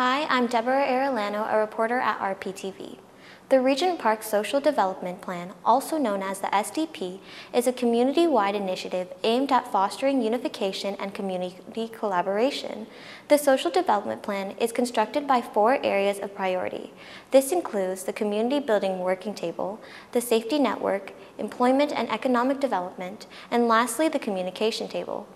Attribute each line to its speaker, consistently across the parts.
Speaker 1: Hi, I'm Deborah Arellano, a reporter at rptv. The Regent Park Social Development Plan, also known as the SDP, is a community-wide initiative aimed at fostering unification and community collaboration. The Social Development Plan is constructed by 4 areas of priority. This includes the Community Building Working Table, the Safety Network, Employment and Economic Development, and lastly, the Communication Table.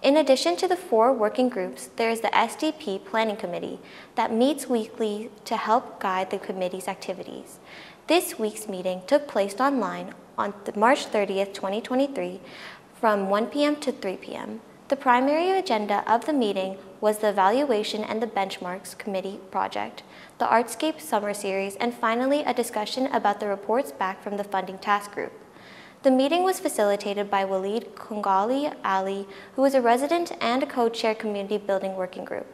Speaker 1: In addition to the 4 working groups, there is the SDP Planning Committee that meets weekly to help guide the committee's activities. This week's meeting took place online on March 30th, 2023 from 1 p.m. to 3 p.m. The primary agenda of the meeting was the Evaluation and the Benchmarks Committee project, the Artscape Summer Series, and finally a discussion about the reports back from the Funding Task Group. The meeting was facilitated by Walid Khogali Ali, who is a resident and a co-chair Community Building Working Group.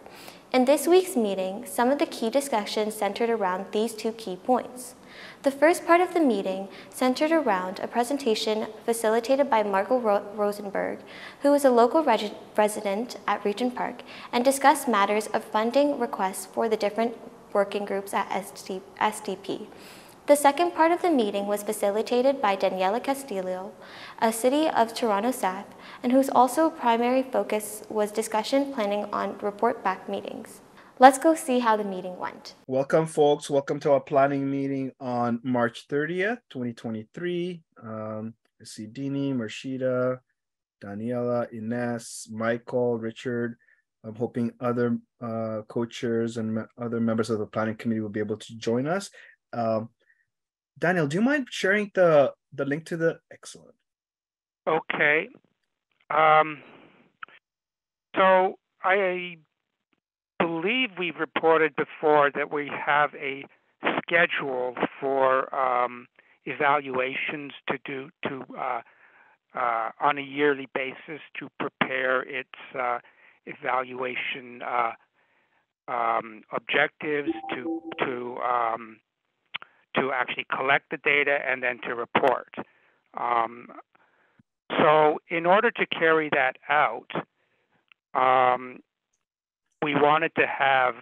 Speaker 1: In this week's meeting, some of the key discussions centered around these 2 key points. The first part of the meeting centered around a presentation facilitated by Margot Rosenberg, who is a local resident at Regent Park, and discussed matters of funding requests for the different working groups at SDP. The second part of the meeting was facilitated by Daniela Castillo, a City of Toronto staff, and whose also primary focus was discussion planning on report back meetings. Let's go see how the meeting went.
Speaker 2: Welcome, folks. Welcome to our planning meeting on March 30th, 2023. I see Dini, Marshida, Daniela, Ines, Michael, Richard. I'm hoping other co-chairs and other members of the planning committee will be able to join us. Daniel, do you mind sharing the link to the excellent?
Speaker 3: Okay. So I believe we've reported before that we have a schedule for evaluations to do on a yearly basis to prepare its evaluation objectives to actually collect the data and then to report. So in order to carry that out, we wanted to have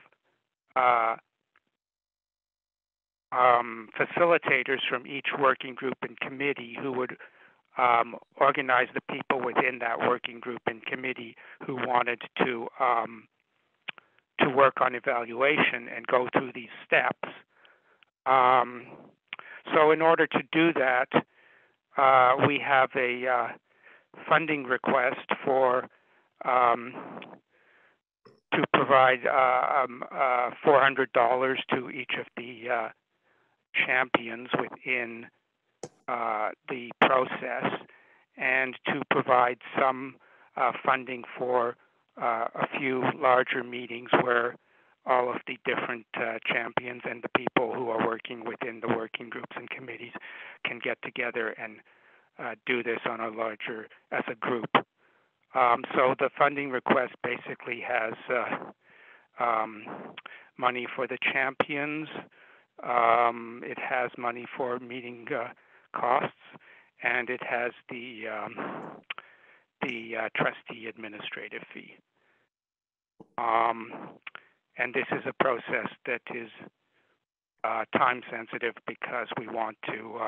Speaker 3: facilitators from each working group and committee who would organize the people within that working group and committee who wanted to work on evaluation and go through these steps. So in order to do that, we have a funding request for to provide $400 to each of the champions within the process, and to provide some funding for a few larger meetings where all of the different champions and the people who are working within the working groups and committees can get together and do this on a larger, as a group. So the funding request basically has money for the champions, it has money for meeting costs, and it has the trustee administrative fee. And this is a process that is time sensitive because we want to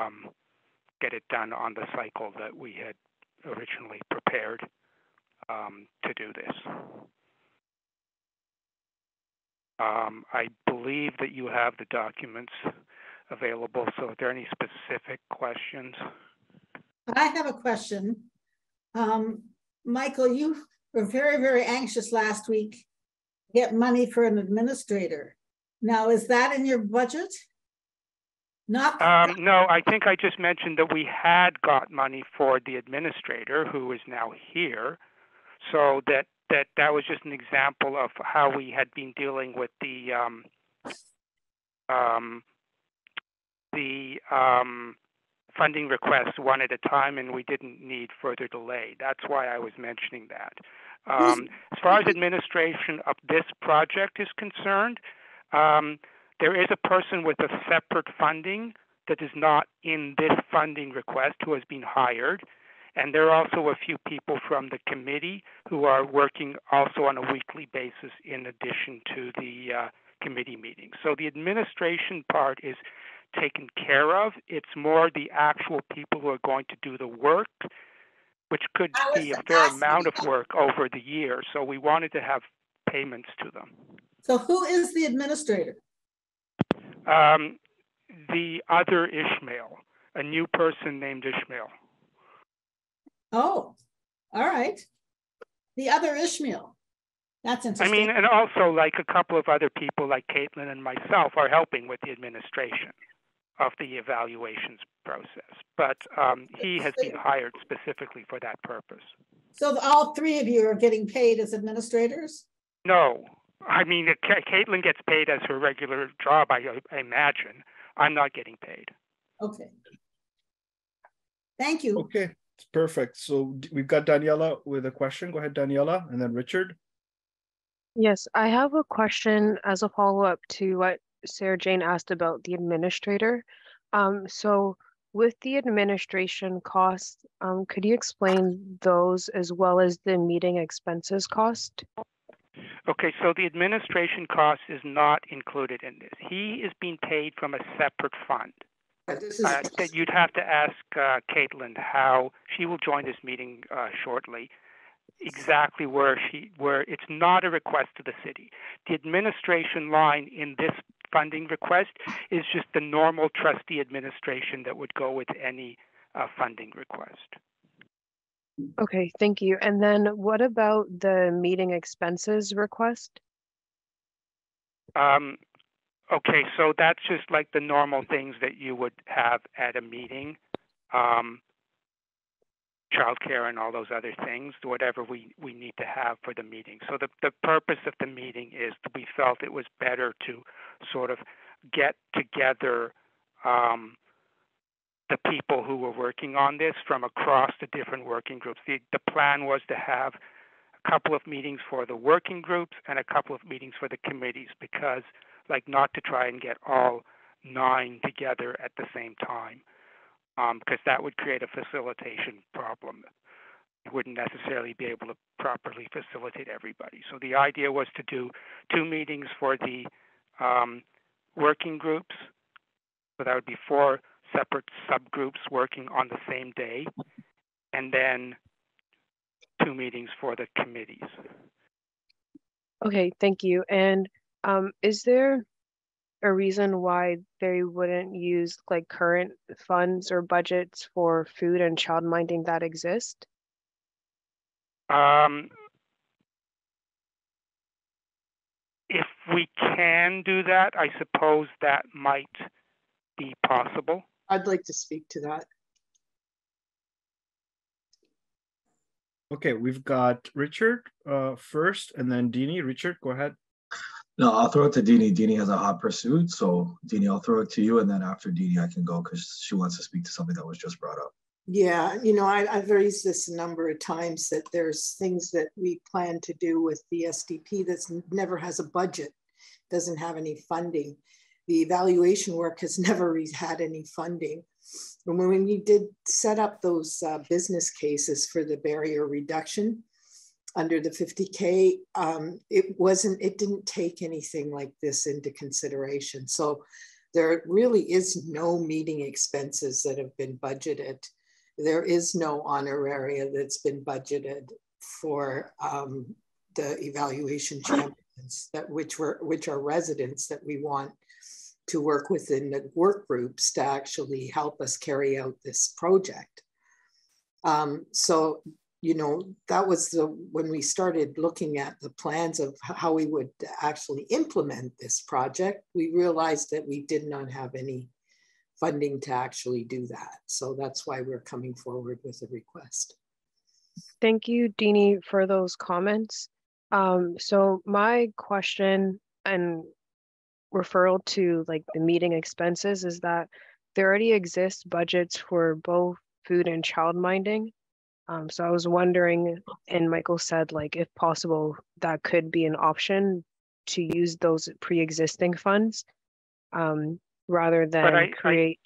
Speaker 3: get it done on the cycle that we had originally prepared to do this. I believe that you have the documents available, so are there any specific questions?
Speaker 4: I have a question. Michael, you were very, very anxious last week to get money for an administrator. Now, is that in your budget? No,
Speaker 3: I think I just mentioned that we had got money for the administrator who is now here. So that was just an example of how we had been dealing with the funding requests one at a time, and we didn't need further delay. That's why I was mentioning that. As far as administration of this project is concerned, there is a person with a separate funding that is not in this funding request who has been hired. And there are also a few people from the committee who are working also on a weekly basis in addition to the committee meetings. So the administration part is taken care of. It's more the actual people who are going to do the work, which could be a fair amount of work over the year. So we wanted to have payments to them.
Speaker 4: So who is the administrator?
Speaker 3: The other Ishmael, a new person named Ishmael.
Speaker 4: Oh, all right. The other Ishmael. That's interesting.
Speaker 3: I mean, and also like a couple of other people like Caitlin and myself are helping with the administration of the evaluations process. But he has been hired specifically for that purpose.
Speaker 4: So all three of you are getting paid as administrators?
Speaker 3: No. I mean, Caitlin gets paid as her regular job, I imagine. I'm not getting paid.
Speaker 4: Okay. Thank you.
Speaker 2: Okay, it's perfect. So we've got Daniela with a question. Go ahead, Daniela, and then Richard.
Speaker 5: Yes, I have a question as a follow-up to what Sarah Jane asked about the administrator. So with the administration costs, could you explain those as well as the meeting expenses cost?
Speaker 3: Okay, so the administration cost is not included in this. He is being paid from a separate fund. That you'd have to ask Caitlin how she will join this meeting shortly. Exactly where it's not a request to the city. The administration line in this funding request is just the normal trustee administration that would go with any funding request.
Speaker 5: Okay, thank you. And then what about the meeting expenses request?
Speaker 3: Okay, so that's just like the normal things that you would have at a meeting. Childcare and all those other things, whatever we need to have for the meeting. So the purpose of the meeting is that we felt it was better to sort of get together the people who were working on this from across the different working groups. The plan was to have a couple of meetings for the working groups and a couple of meetings for the committees, because like not to try and get all 9 together at the same time. Because that would create a facilitation problem. You wouldn't necessarily be able to properly facilitate everybody. So the idea was to do 2 meetings for the working groups. So that would be 4 separate subgroups working on the same day, and then 2 meetings for the committees.
Speaker 5: Okay, thank you. And is there a reason why they wouldn't use like current funds or budgets for food and childminding that exist?
Speaker 3: If we can do that, I suppose that might be possible.
Speaker 6: I'd like to speak to that.
Speaker 2: Okay, we've got Richard first, and then Dini. Richard, go ahead.
Speaker 7: No, I'll throw it to Dini. Dini has a hot pursuit. So Dini, I'll throw it to you. And then after Dini, I can go because she wants to speak to something that was just brought up.
Speaker 6: Yeah, you know, I've raised this a number of times that there's things that we plan to do with the SDP that never has a budget, doesn't have any funding. The evaluation work has never had any funding. And when we did set up those business cases for the barrier reduction, under the 50K, it didn't take anything like this into consideration. So there really is no meeting expenses that have been budgeted. There is no honoraria that's been budgeted for the evaluation champions, which are residents that we want to work within the work groups to actually help us carry out this project. So, you know, that was when we started looking at the plans of how we would actually implement this project, we realized that we did not have any funding to actually do that. So that's why we're coming forward with a request.
Speaker 5: Thank you, Dini, for those comments. So my question and referral to like the meeting expenses is that there already exist budgets for both food and childminding. So I was wondering, and Michael said, like, if possible, that could be an option to use those pre-existing funds rather than create.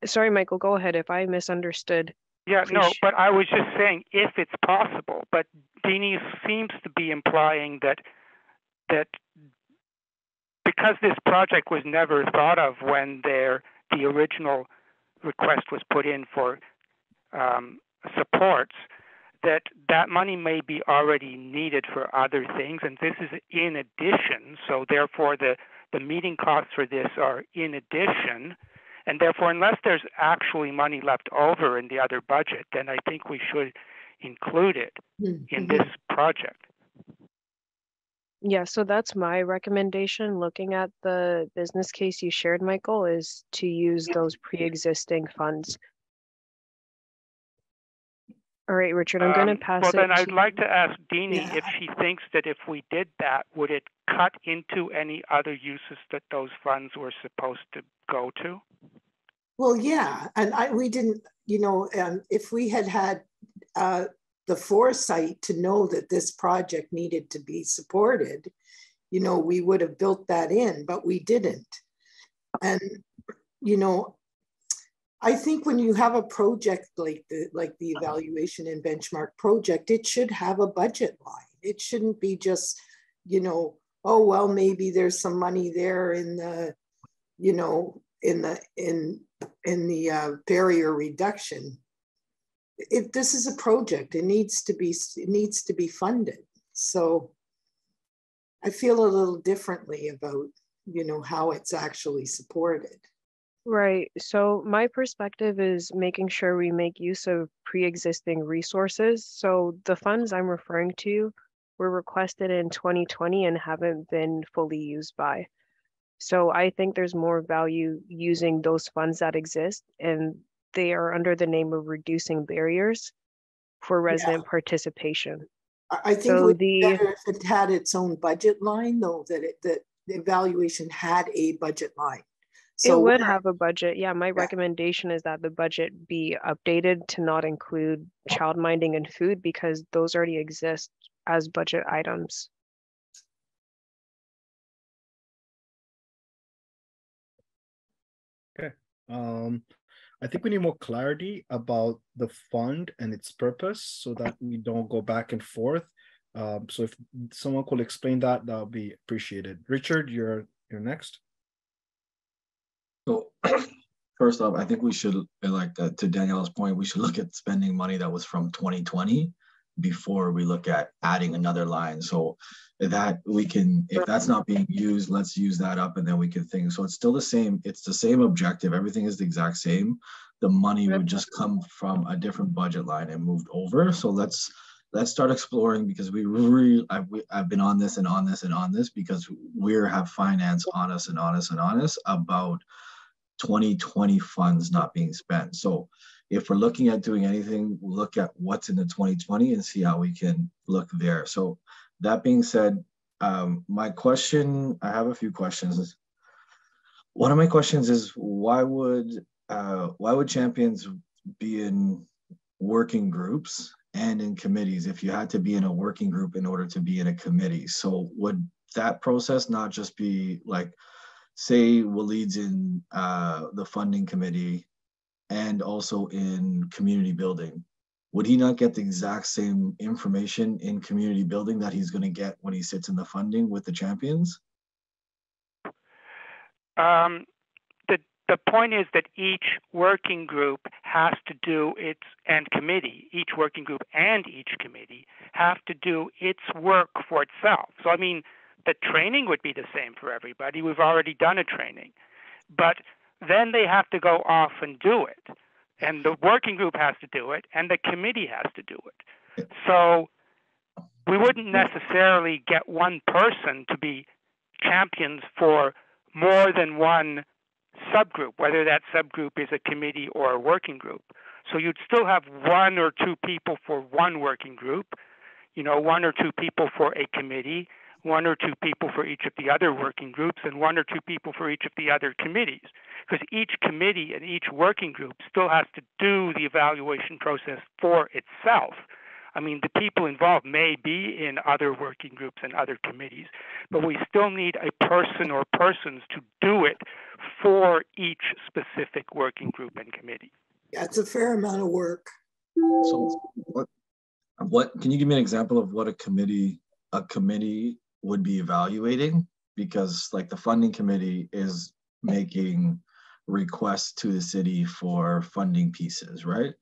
Speaker 5: Sorry, Michael, go ahead if I misunderstood.
Speaker 3: Yeah, no, but I was just saying if it's possible, but Dini seems to be implying that because this project was never thought of when the original request was put in for supports, that money may be already needed for other things, and this is in addition. So therefore, the meeting costs for this are in addition, and therefore, unless there's actually money left over in the other budget, then I think we should include it in this project.
Speaker 5: Yeah, so that's my recommendation. Looking at the business case you shared, Michael, is to use those pre-existing funds. All right, Richard, I'm going to pass
Speaker 3: well,
Speaker 5: it
Speaker 3: then
Speaker 5: to
Speaker 3: I'd like to ask Deanie
Speaker 6: Yeah.
Speaker 3: if she thinks that if we did that, would it cut into any other uses that those funds were supposed to go to?
Speaker 6: Well, yeah, and we didn't, you know, if we had had the foresight to know that this project needed to be supported, you know, we would have built that in, but we didn't. And, you know, I think when you have a project like the evaluation and benchmark project, it should have a budget line. It shouldn't be just, you know, oh, well, maybe there's some money there in the, you know, in the barrier reduction. This is a project. It needs to be funded. So I feel a little differently about, you know, how it's actually supported.
Speaker 5: Right. So my perspective is making sure we make use of pre-existing resources. So the funds I'm referring to were requested in 2020 and haven't been fully used by. So I think there's more value using those funds that exist, and they are under the name of reducing barriers for resident participation.
Speaker 6: I think it would be better if it had its own budget line, though, that the evaluation had a budget line. So
Speaker 5: it would have a budget. Yeah, my recommendation is that the budget be updated to not include childminding and food, because those already exist as budget items.
Speaker 2: Okay. I think we need more clarity about the fund and its purpose so that we don't go back and forth. So if someone could explain that, that would be appreciated. Richard, you're next.
Speaker 7: So first off, I think we should, like to Daniela's point, we should look at spending money that was from 2020 before we look at adding another line. So that we can, if that's not being used, let's use that up and then we can think. So it's still the same, it's the same objective. Everything is the exact same. The money would just come from a different budget line and moved over. So let's start exploring, because we really, I've been on this and on this and on this, because we have finance on us and on us and on us about 2020 funds not being spent. So if we're looking at doing anything, we'll look at what's in the 2020 and see how we can look there. So that being said, my question, I have a few questions. One of my questions is why would champions be in working groups and in committees if you had to be in a working group in order to be in a committee? So would that process not just be like, say Walid's in the funding committee and also in community building, would he not get the exact same information in community building that he's going to get when he sits in the funding with the champions?
Speaker 3: The point is that each working group has to do its, and committee, each working group and each committee have to do its work for itself. So I mean, the training would be the same for everybody. We've already done a training. But then they have to go off and do it. And the working group has to do it, and the committee has to do it. So we wouldn't necessarily get one person to be champions for more than one subgroup, whether that subgroup is a committee or a working group. So you'd still have one or two people for one working group, you know, one or two people for a committee, one or two people for each of the other working groups, and one or two people for each of the other committees. Because each committee and each working group still has to do the evaluation process for itself. I mean, the people involved may be in other working groups and other committees, but we still need a person or persons to do it for each specific working group and committee.
Speaker 6: Yeah, it's a fair amount of work.
Speaker 7: So what can you give me an example of what a committee would be evaluating? because like the funding committee is making requests to the city for funding pieces, right?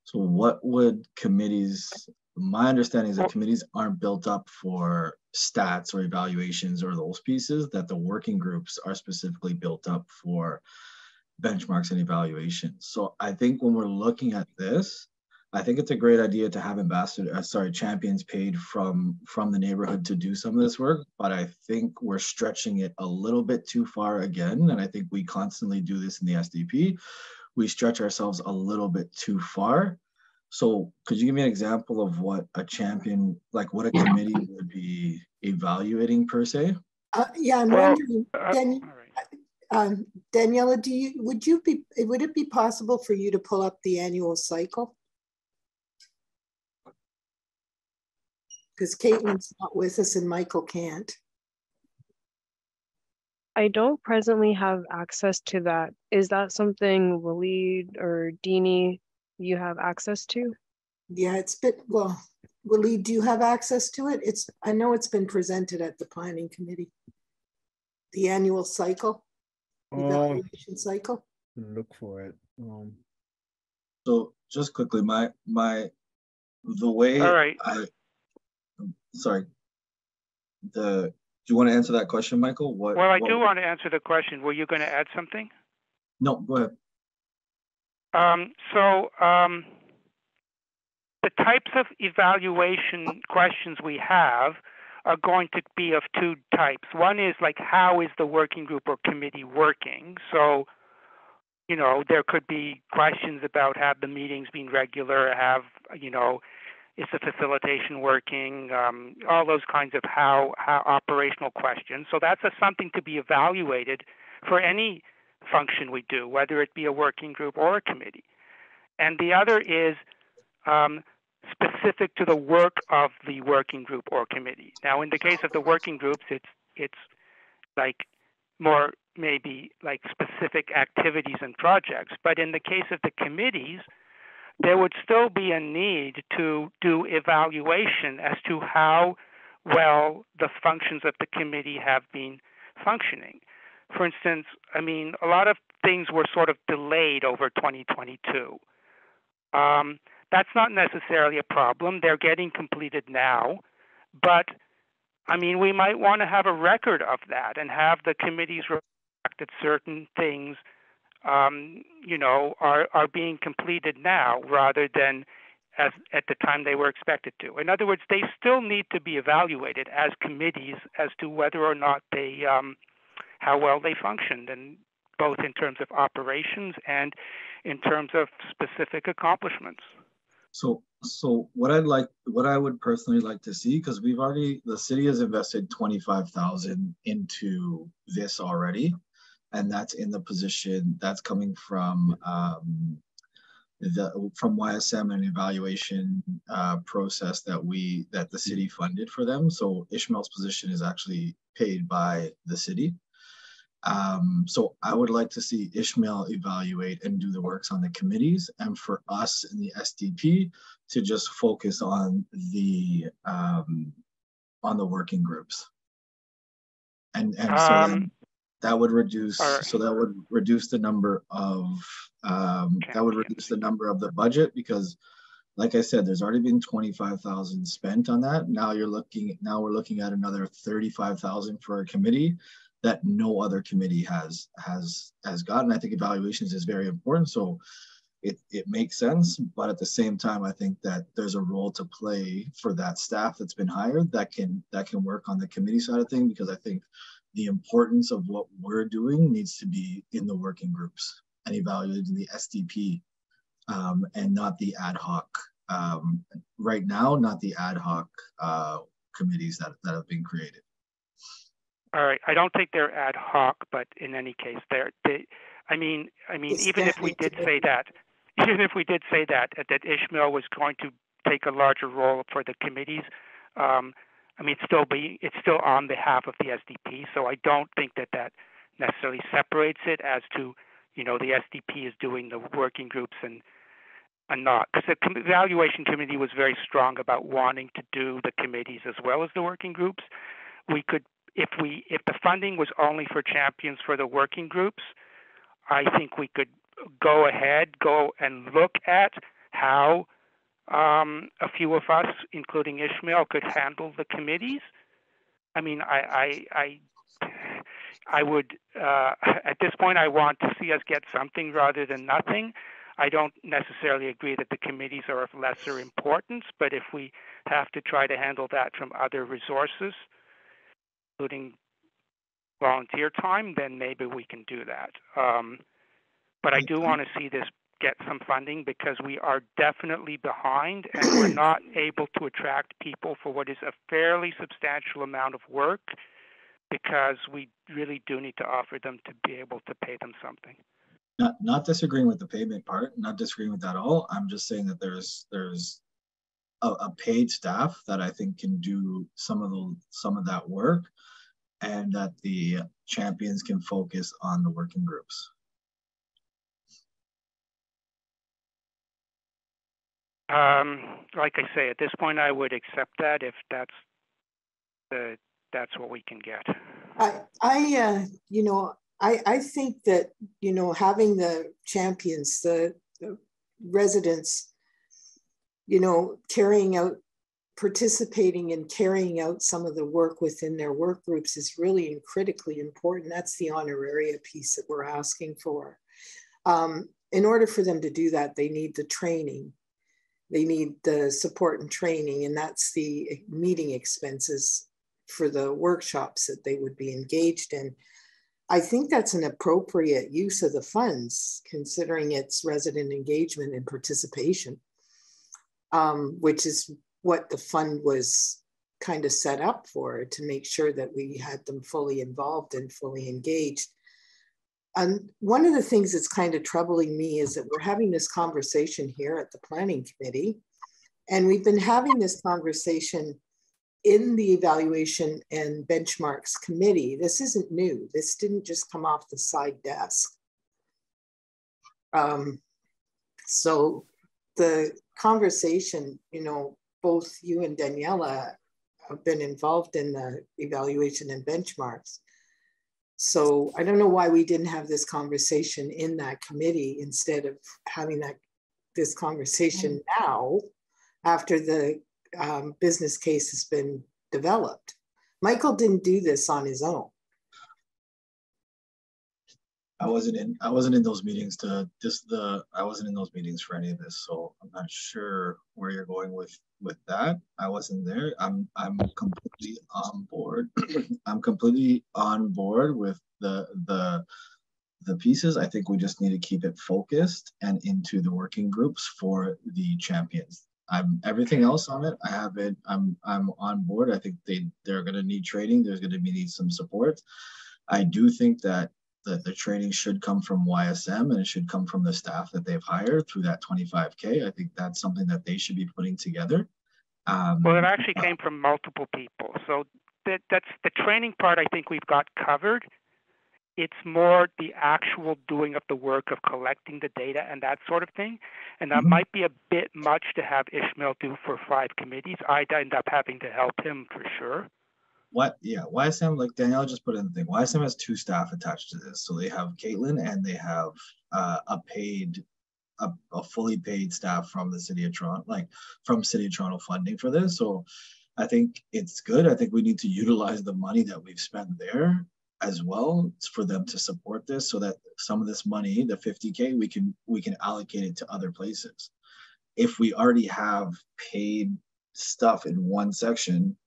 Speaker 7: So what would committees, my understanding is that committees aren't built up for stats or evaluations or those pieces, that the working groups are specifically built up for benchmarks and evaluations. So I think when we're looking at this, I think it's a great idea to have champions paid from the neighborhood to do some of this work, but I think we're stretching it a little bit too far again. And I think we constantly do this in the SDP. We stretch ourselves a little bit too far. So could you give me an example of what a champion, like what a committee would be evaluating per se?
Speaker 6: Yeah, I'm wondering, Daniela, would it be possible for you to pull up the annual cycle? Because Caitlin's not with us and Michael can't.
Speaker 5: I don't presently have access to that. Is that something Walid or Dini you have access to?
Speaker 6: Yeah, it's been, well, Walid, do you have access to it? I know it's been presented at the planning committee. The annual cycle, evaluation cycle.
Speaker 2: Look for it.
Speaker 7: So just quickly, the way
Speaker 3: All right.
Speaker 7: Sorry. Do you want to answer that question, Michael?
Speaker 3: Well, I do want to answer the question. Were you going to add something?
Speaker 7: No, go ahead.
Speaker 3: The types of evaluation questions we have are going to be of two types. One is like, how is the working group or committee working? So, you know, there could be questions about have the meetings been regular, is the facilitation working, all those kinds of how operational questions. So that's something to be evaluated for any function we do, whether it be a working group or a committee. And the other is specific to the work of the working group or committee. Now, in the case of the working groups, it's like more maybe like specific activities and projects. But in the case of the committees, there would still be a need to do evaluation as to how well the functions of the committee have been functioning. For instance, I mean, a lot of things were sort of delayed over 2022. That's not necessarily a problem. They're getting completed now. But, I mean, we might want to have a record of that and have the committees reflect that certain things are being completed now rather than as at the time they were expected to. In other words, they still need to be evaluated as committees as to whether or not they how well they functioned, and both in terms of operations and in terms of specific accomplishments.
Speaker 7: So what I would personally like to see, because the city has invested $25,000 into this already. And that's in the position that's coming from YSM and evaluation process that the city funded for them. So Ishmael's position is actually paid by the city. So I would like to see Ishmael evaluate and do the works on the committees, and for us in the SDP to just focus on the working groups. And so then, that would reduce. Right. So that would reduce the number of the budget, because, like I said, there's already been $25,000 spent on that. Now we're looking at another $35,000 for a committee that no other committee has gotten. I think evaluations is very important, so it makes sense. But at the same time, I think that there's a role to play for that staff that's been hired that can work on the committee side of things, because I think the importance of what we're doing needs to be in the working groups and evaluated in the SDP, and not the ad hoc. Right now, not the ad hoc committees that have been created.
Speaker 3: All right, I don't think they're ad hoc, but in any case, even if we did say that Ishmael was going to take a larger role for the committees, it's still on behalf of the SDP. So I don't think that necessarily separates it as to, the SDP is doing the working groups and not, because the evaluation committee was very strong about wanting to do the committees as well as the working groups. We could if the funding was only for champions for the working groups, I think we could go and look at how a few of us, including Ishmael, could handle the committees. I mean, I would, at this point, I want to see us get something rather than nothing. I don't necessarily agree that the committees are of lesser importance, but if we have to try to handle that from other resources, including volunteer time, then maybe we can do that. But I do want to see this get some funding, because we are definitely behind and we're not able to attract people for what is a fairly substantial amount of work, because we really do need to offer them to be able to pay them something.
Speaker 7: Not disagreeing with the payment part, not disagreeing with that at all. I'm just saying that there's a paid staff that I think can do some of that work, and that the champions can focus on the working groups.
Speaker 3: Like I say, at this point, I would accept that if that's what we can get.
Speaker 6: I think that, having the champions, the residents, participating and carrying out some of the work within their work groups is really critically important. That's the honoraria piece that we're asking for. In order for them to do that, they need the training. They need the support and training, and that's the meeting expenses for the workshops that they would be engaged in. I think that's an appropriate use of the funds, considering its resident engagement and participation, which is what the fund was kind of set up for, to make sure that we had them fully involved and fully engaged. And one of the things that's kind of troubling me is that we're having this conversation here at the Planning Committee, and we've been having this conversation in the Evaluation and Benchmarks Committee. This isn't new. This didn't just come off the side desk. So the conversation, both you and Daniela have been involved in the Evaluation and Benchmarks. So I don't know why we didn't have this conversation in that committee instead of having this conversation now, after the business case has been developed. Michael didn't do this on his own.
Speaker 7: I wasn't in those meetings I wasn't in those meetings for any of this, so I'm not sure where you're going with that. I wasn't there. I'm completely on board. I'm completely on board with the pieces. I think we just need to keep it focused and into the working groups for the champions. Everything else on it, I have it. I'm on board. I think they're going to need training. There's going to need some support. I do think that the training should come from YSM, and it should come from the staff that they've hired through that 25K. I think that's something that they should be putting together.
Speaker 3: Well, it actually came from multiple people. So that's the training part I think we've got covered. It's more the actual doing of the work of collecting the data and that sort of thing. And that might be a bit much to have Ishmael do for 5 committees. I'd end up having to help him for sure.
Speaker 7: YSM, like Danielle just put in the thing, YSM has 2 staff attached to this. So they have Caitlin, and they have a fully paid staff from the City of Toronto, from City of Toronto funding for this. So I think it's good. I think we need to utilize the money that we've spent there as well for them to support this, so that some of this money, the 50K, we can allocate it to other places. If we already have paid stuff in one section,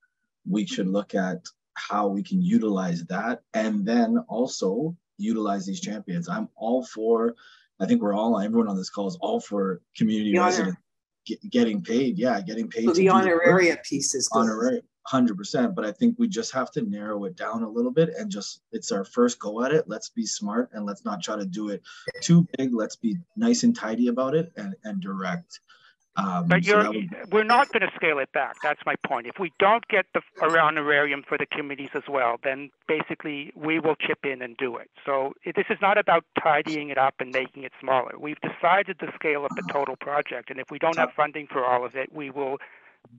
Speaker 7: we should look at how we can utilize that, and then also utilize these champions. I'm all for, I think everyone on this call is all for community residents getting paid. Yeah, getting paid.
Speaker 6: So the honoraria piece is good.
Speaker 7: Honoraria, 100%. But I think we just have to narrow it down a little bit, and it's our first go at it. Let's be smart, and let's not try to do it too big. Let's be nice and tidy about it, and direct.
Speaker 3: But we're not going to scale it back. That's my point. If we don't get the honorarium for the committees as well, then basically we will chip in and do it. So this is not about tidying it up and making it smaller. We've decided to scale up the total project, and if we don't have funding for all of it, we will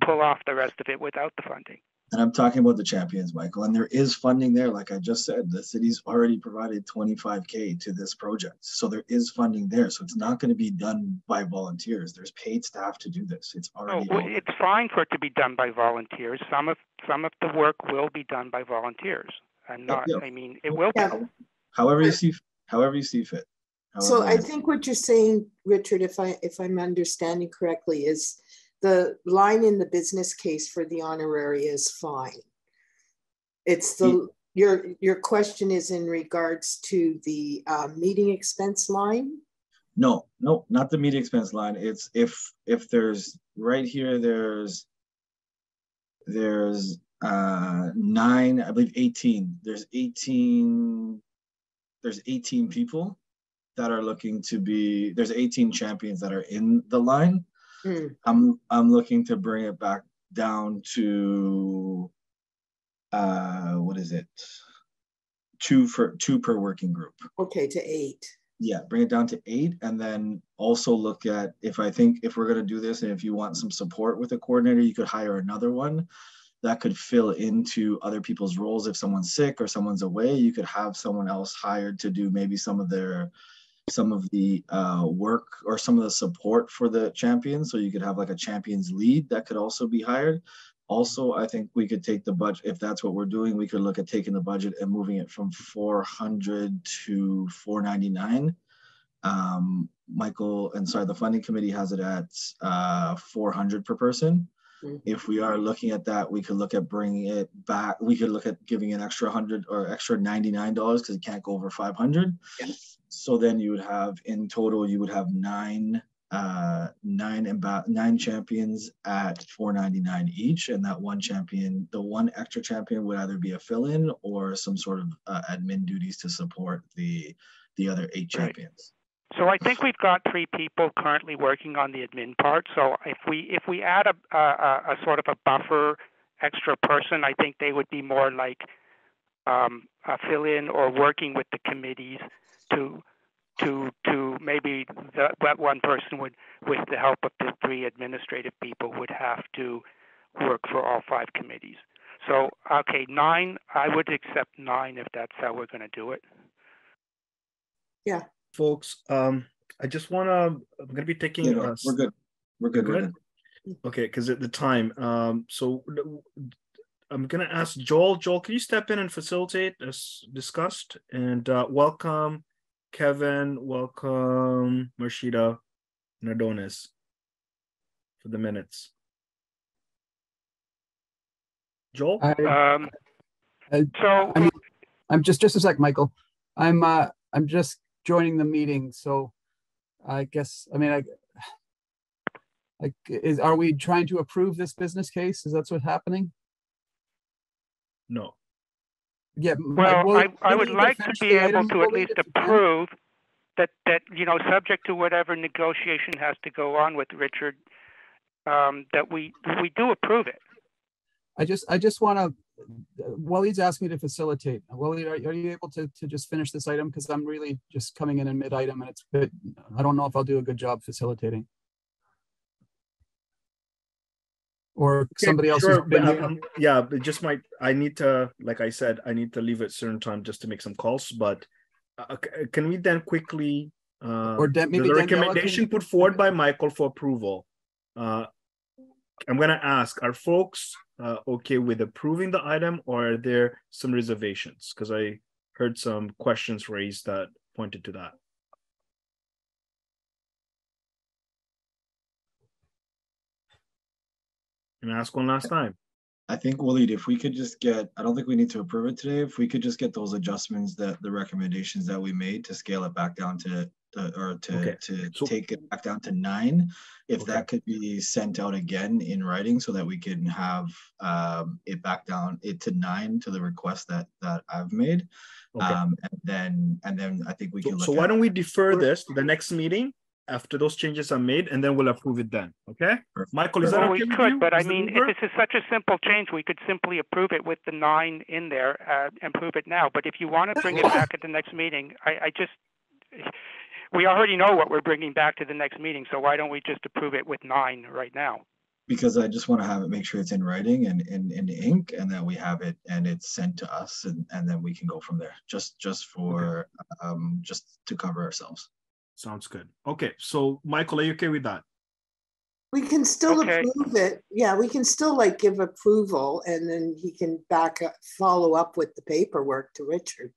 Speaker 3: pull off the rest of it without the funding.
Speaker 7: And I'm talking about the champions, Michael, and there is funding there. Like I just said, the city's already provided 25K to this project. So there is funding there. So it's not going to be done by volunteers. There's paid staff to do this. It's already
Speaker 3: it's fine for it to be done by volunteers. Some of the work will be done by volunteers. I mean, it will be.
Speaker 7: However you see fit.
Speaker 6: So I think what you're saying, Richard, if I'm understanding correctly, is the line in the business case for the honorary is fine. It's your question is in regards to the meeting expense line?
Speaker 7: No, not the meeting expense line. It's if there's right here, there's 9, I believe 18. There's 18 people that are looking to be, there's 18 champions that are in the line. I'm looking to bring it back down to what is it? 2 per working group.
Speaker 6: Okay, to 8.
Speaker 7: Yeah, bring it down to 8, and then also look at if we're gonna do this, and if you want some support with a coordinator, you could hire another one that could fill into other people's roles. If someone's sick or someone's away, you could have someone else hired to do maybe some of the work or some of the support for the champions. So you could have like a champions lead that could also be hired. Also, I think we could take the budget, if that's what we're doing, we could look at taking the budget and moving it from 400 to 499. The funding committee has it at 400 per person. If we are looking at that, we could look at bringing it back. We could look at giving an extra $100 or extra $99 because it can't go over 500. Yeah. So then you would have, in total, you would have 9 champions at $499 each, and that one champion, the one extra champion, would either be a fill-in or some sort of admin duties to support the other 8 champions.
Speaker 3: So I think we've got 3 people currently working on the admin part. So if we add a sort of a buffer extra person, I think they would be more like a fill-in or working with the committees to maybe that one person would, with the help of the 3 administrative people, would have to work for all 5 committees. So, okay, 9, I would accept 9 if that's how we're going to do it.
Speaker 6: Yeah.
Speaker 2: Folks, I'm going to be taking
Speaker 7: We're good.
Speaker 2: Okay, because at the time, so I'm going to ask Joel. Joel, can you step in and facilitate as discussed? And welcome, Kevin. Welcome, Marshida Nardones, for the minutes. Joel?
Speaker 8: I'm just a sec, Michael. I'm just joining the meeting, so I guess, are we trying to approve this business case? Is that what's happening?
Speaker 2: No.
Speaker 8: Yeah.
Speaker 3: Well, I would like to be able to at least approve that subject to whatever negotiation has to go on with Richard, that we do approve it.
Speaker 8: I just want to. Walid's asked me to facilitate. Walid, are you able to just finish this item? Because I'm really just coming in mid-item, and I don't know if I'll do a good job facilitating. Or somebody else.
Speaker 2: Sure, but I need to, like I said, I need to leave at a certain time just to make some calls. But can we then quickly,
Speaker 8: or maybe
Speaker 2: the recommendation put forward by Michael for approval? I'm going to ask, are folks okay with approving the item, or are there some reservations? Because I heard some questions raised that pointed to that. And ask one last time.
Speaker 7: I think, Walid, if we could just get, I don't think we need to approve it today. If we could just get those adjustments, the recommendations that we made to scale it back down to take it back down to 9, if that could be sent out again in writing so that we can have it back down to 9 to the request that I've made. And then I think we can look
Speaker 2: at. So why don't we defer this to the next meeting after those changes are made, and then we'll approve it then, okay?
Speaker 7: Perfect.
Speaker 2: Michael, is that okay
Speaker 3: we
Speaker 2: with
Speaker 3: could,
Speaker 2: you?
Speaker 3: but I mean, if this is such a simple change, we could simply approve it with the 9 in there and prove it now. But if you want to bring it back at the next meeting, we already know what we're bringing back to the next meeting, so why don't we just approve it with 9 right now?
Speaker 7: Because I just want to have it, make sure it's in writing and in ink, and then we have it and it's sent to us, and then we can go from there. Just for just to cover ourselves.
Speaker 2: Sounds good. Okay, so Michael, are you okay with that?
Speaker 6: We can still approve it. Yeah, we can still like give approval, and then he can follow up with the paperwork to Richard.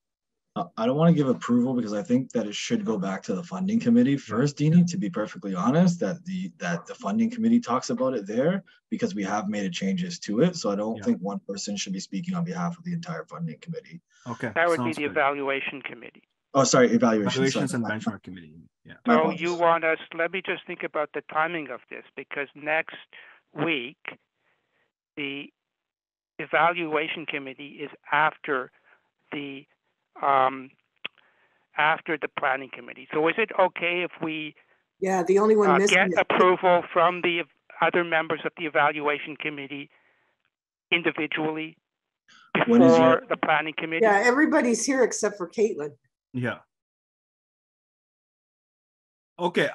Speaker 7: I don't want to give approval because I think that it should go back to the funding committee first, Dini, to be perfectly honest, that the funding committee talks about it there, because we have made changes to it. So I don't think one person should be speaking on behalf of the entire funding committee.
Speaker 2: Okay.
Speaker 3: That would be the evaluation committee.
Speaker 7: Oh, sorry, evaluations
Speaker 2: and benchmark committee. Yeah.
Speaker 3: So you want us, let me just think about the timing of this, because next week, the evaluation committee is after the planning committee. So is it okay if we
Speaker 6: the only one missing
Speaker 3: get approval from the other members of the evaluation committee individually before the planning committee?
Speaker 6: Yeah, everybody's here except for Caitlin.
Speaker 2: Yeah. Okay,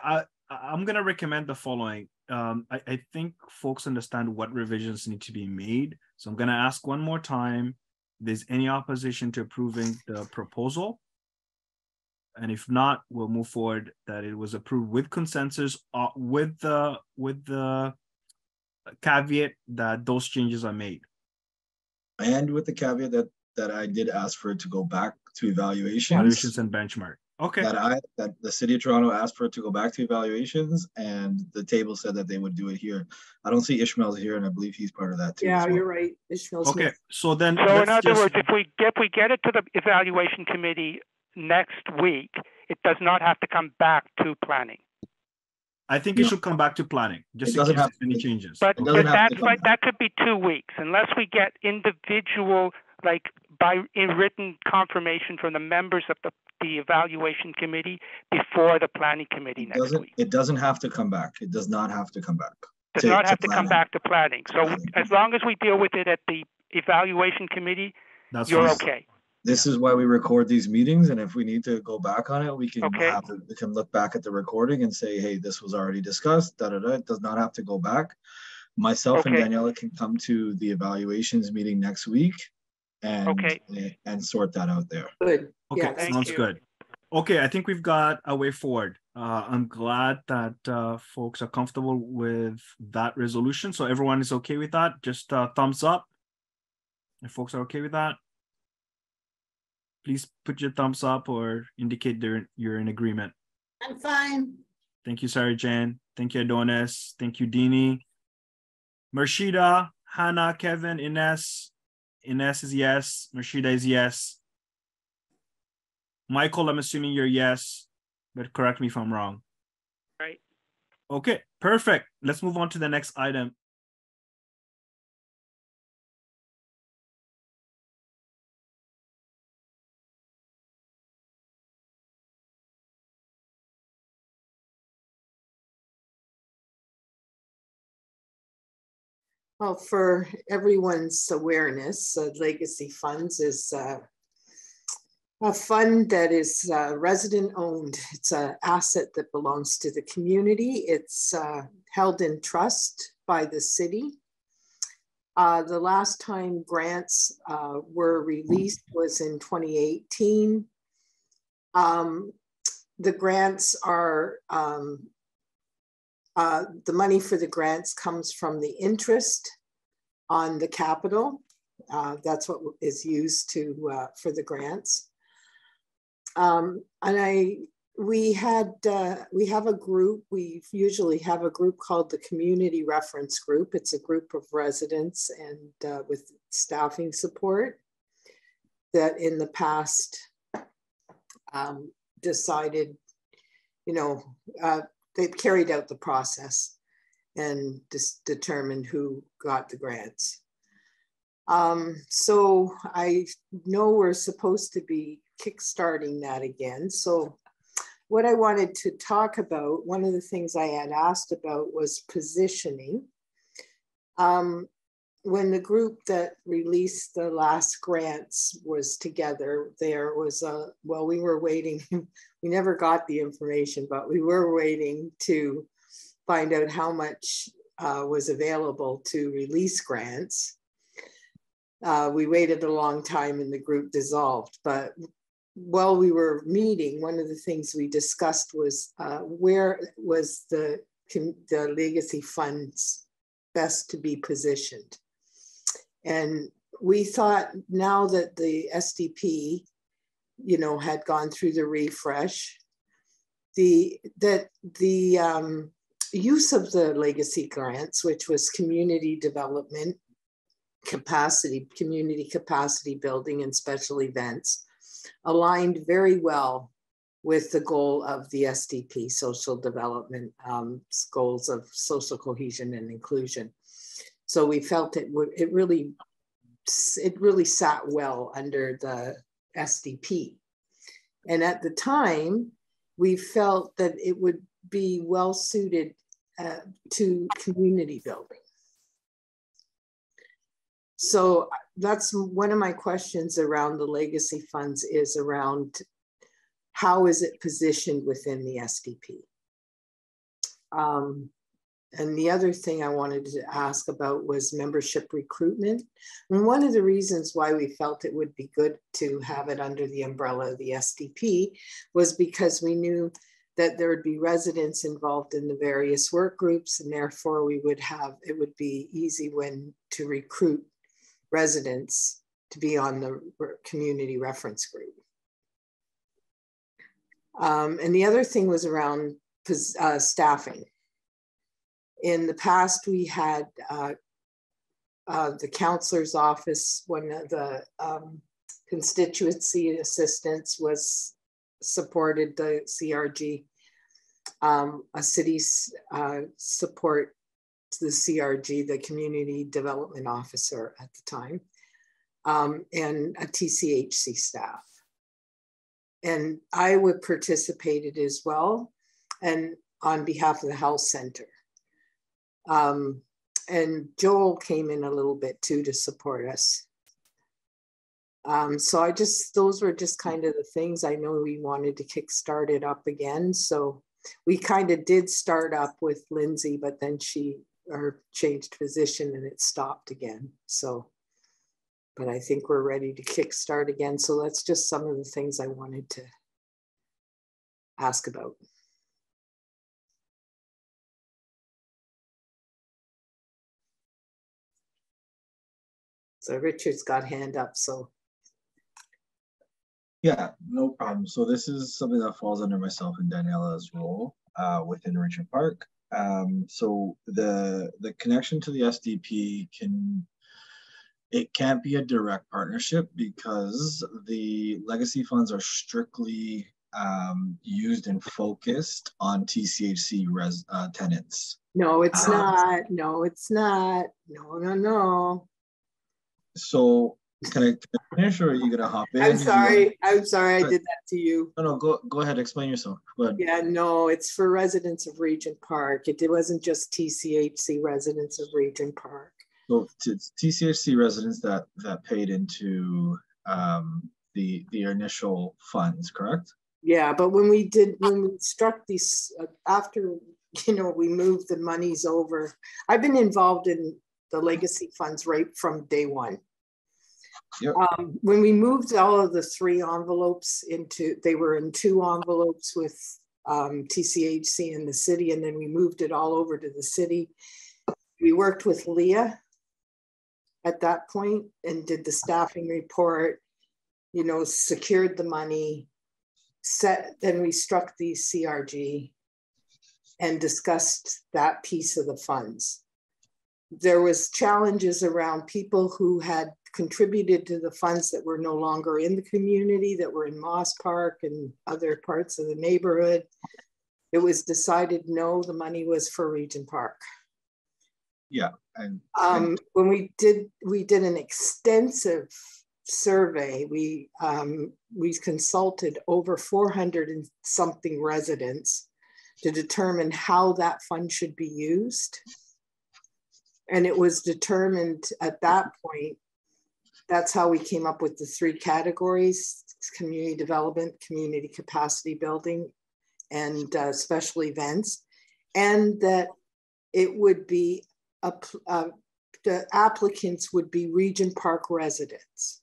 Speaker 2: I'm gonna recommend the following. I think folks understand what revisions need to be made. So I'm gonna ask one more time, if there's any opposition to approving the proposal. And if not, we'll move forward that it was approved with consensus, with the caveat that those changes are made.
Speaker 7: And with the caveat that I did ask for it to go back to evaluations.
Speaker 2: Evaluations and benchmark. Okay.
Speaker 7: That the City of Toronto asked for it to go back to evaluations, and the table said that they would do it here. I don't see Ishmael's here, and I believe he's part of that too.
Speaker 6: Yeah, you're right. Ishmael's
Speaker 2: okay. So then,
Speaker 3: so in other words, if we get it to the evaluation committee next week, it does not have to come back to planning.
Speaker 2: I think it should come back to planning, just in case there's any changes.
Speaker 3: But that could be 2 weeks, unless we get individual, like in written confirmation from the members of the evaluation committee before the planning committee next week.
Speaker 7: It doesn't have to come back. It does not have to come back.
Speaker 3: It does not have to come back to planning. So as long as we deal with it at the evaluation committee, you're okay.
Speaker 7: This is why we record these meetings, and if we need to go back on it, we can we can look back at the recording and say, hey, this was already discussed. It does not have to go back. Myself and Daniela can come to the evaluations meeting next week and sort that out there.
Speaker 6: Good.
Speaker 2: Okay, sounds good. Okay, I think we've got a way forward. I'm glad that folks are comfortable with that resolution. So everyone is okay with that? Just thumbs up if folks are okay with that. Please put your thumbs up or indicate you're in agreement.
Speaker 4: I'm fine.
Speaker 2: Thank you, Sarah Jane. Thank you, Adonis. Thank you, Dini. Marshida, Hannah, Kevin, Ines. Ines is yes. Marshida is yes. Michael, I'm assuming you're yes, but correct me if I'm wrong.
Speaker 3: Right.
Speaker 2: Okay, perfect. Let's move on to the next item.
Speaker 6: Well, for everyone's awareness, Legacy Funds is a fund that is resident owned. It's an asset that belongs to the community. It's held in trust by the city. The last time grants were released was in 2018. The grants are, the money for the grants comes from the interest on the capital. That's what is used for the grants. We have a group, we usually have a group called the Community Reference Group. It's a group of residents and with staffing support that in the past decided, they've carried out the process and just determined who got the grants. So I know we're supposed to be kickstarting that again. So what I wanted to talk about, one of the things I had asked about was positioning. When the group that released the last grants was together, there was we were waiting, we never got the information, but we were waiting to find out how much was available to release grants. We waited a long time and the group dissolved, but while we were meeting, one of the things we discussed was where was the legacy funds best to be positioned. And we thought now that the SDP, you know, had gone through the refresh, the use of the legacy grants, which was community development, community capacity building and special events, aligned very well with the goal of the SDP, social development, goals of social cohesion and inclusion. So we felt it really sat well under the SDP. And at the time, we felt that it would be well suited to community building. So that's one of my questions around the legacy funds, is around how is it positioned within the SDP? And the other thing I wanted to ask about was membership recruitment. And one of the reasons why we felt it would be good to have it under the umbrella of the SDP was because we knew that there would be residents involved in the various work groups, and therefore it would be easy to recruit residents to be on the community reference group. And the other thing was around staffing. In the past, we had the counselor's office, one of the constituency assistants supported the CRG. A city's support the CRG, the community development officer at the time, and a TCHC staff. And I would participated as well, and on behalf of the health center. And Joel came in a little bit too to support us. So those were just kind of the things. I know we wanted to kickstart it up again. So we kind of did start up with Lindsay, but then she changed position and it stopped again. So, but I think we're ready to kickstart again. So that's just some of the things I wanted to ask about. So Richard's got hand up, so.
Speaker 7: Yeah, no problem. So this is something that falls under myself and Daniela's role within Regent Park. So the connection to the SDP can't be a direct partnership because the legacy funds are strictly used and focused on TCHC tenants.
Speaker 6: No, it's not. No, it's not. No.
Speaker 7: So can I finish, or are you gonna hop in?
Speaker 6: I'm sorry. I did that to you.
Speaker 7: No, go ahead. Explain yourself. Go ahead.
Speaker 6: Yeah, no, it's for residents of Regent Park. It wasn't just TCHC residents of Regent Park.
Speaker 7: So it's TCHC residents that paid into the initial funds, correct?
Speaker 6: Yeah, but when we struck these after, we moved the monies over. I've been involved in the legacy funds right from day one.
Speaker 7: Yep.
Speaker 6: When we moved all of the 3 envelopes they were in 2 envelopes with TCHC in the city, and then we moved it all over to the city. We worked with Leah at that point and did the staffing report, secured the money, then we struck the CRG and discussed that piece of the funds. There was challenges around people who had contributed to the funds that were no longer in the community, that were in Moss Park and other parts of the neighborhood. It was decided, no, the money was for Regent Park.
Speaker 7: Yeah.
Speaker 6: When we did an extensive survey, we consulted over 400 and something residents to determine how that fund should be used. And it was determined at that point, that's how we came up with the 3 categories: community development, community capacity building, and special events. And that it would be the applicants would be Regent Park residents.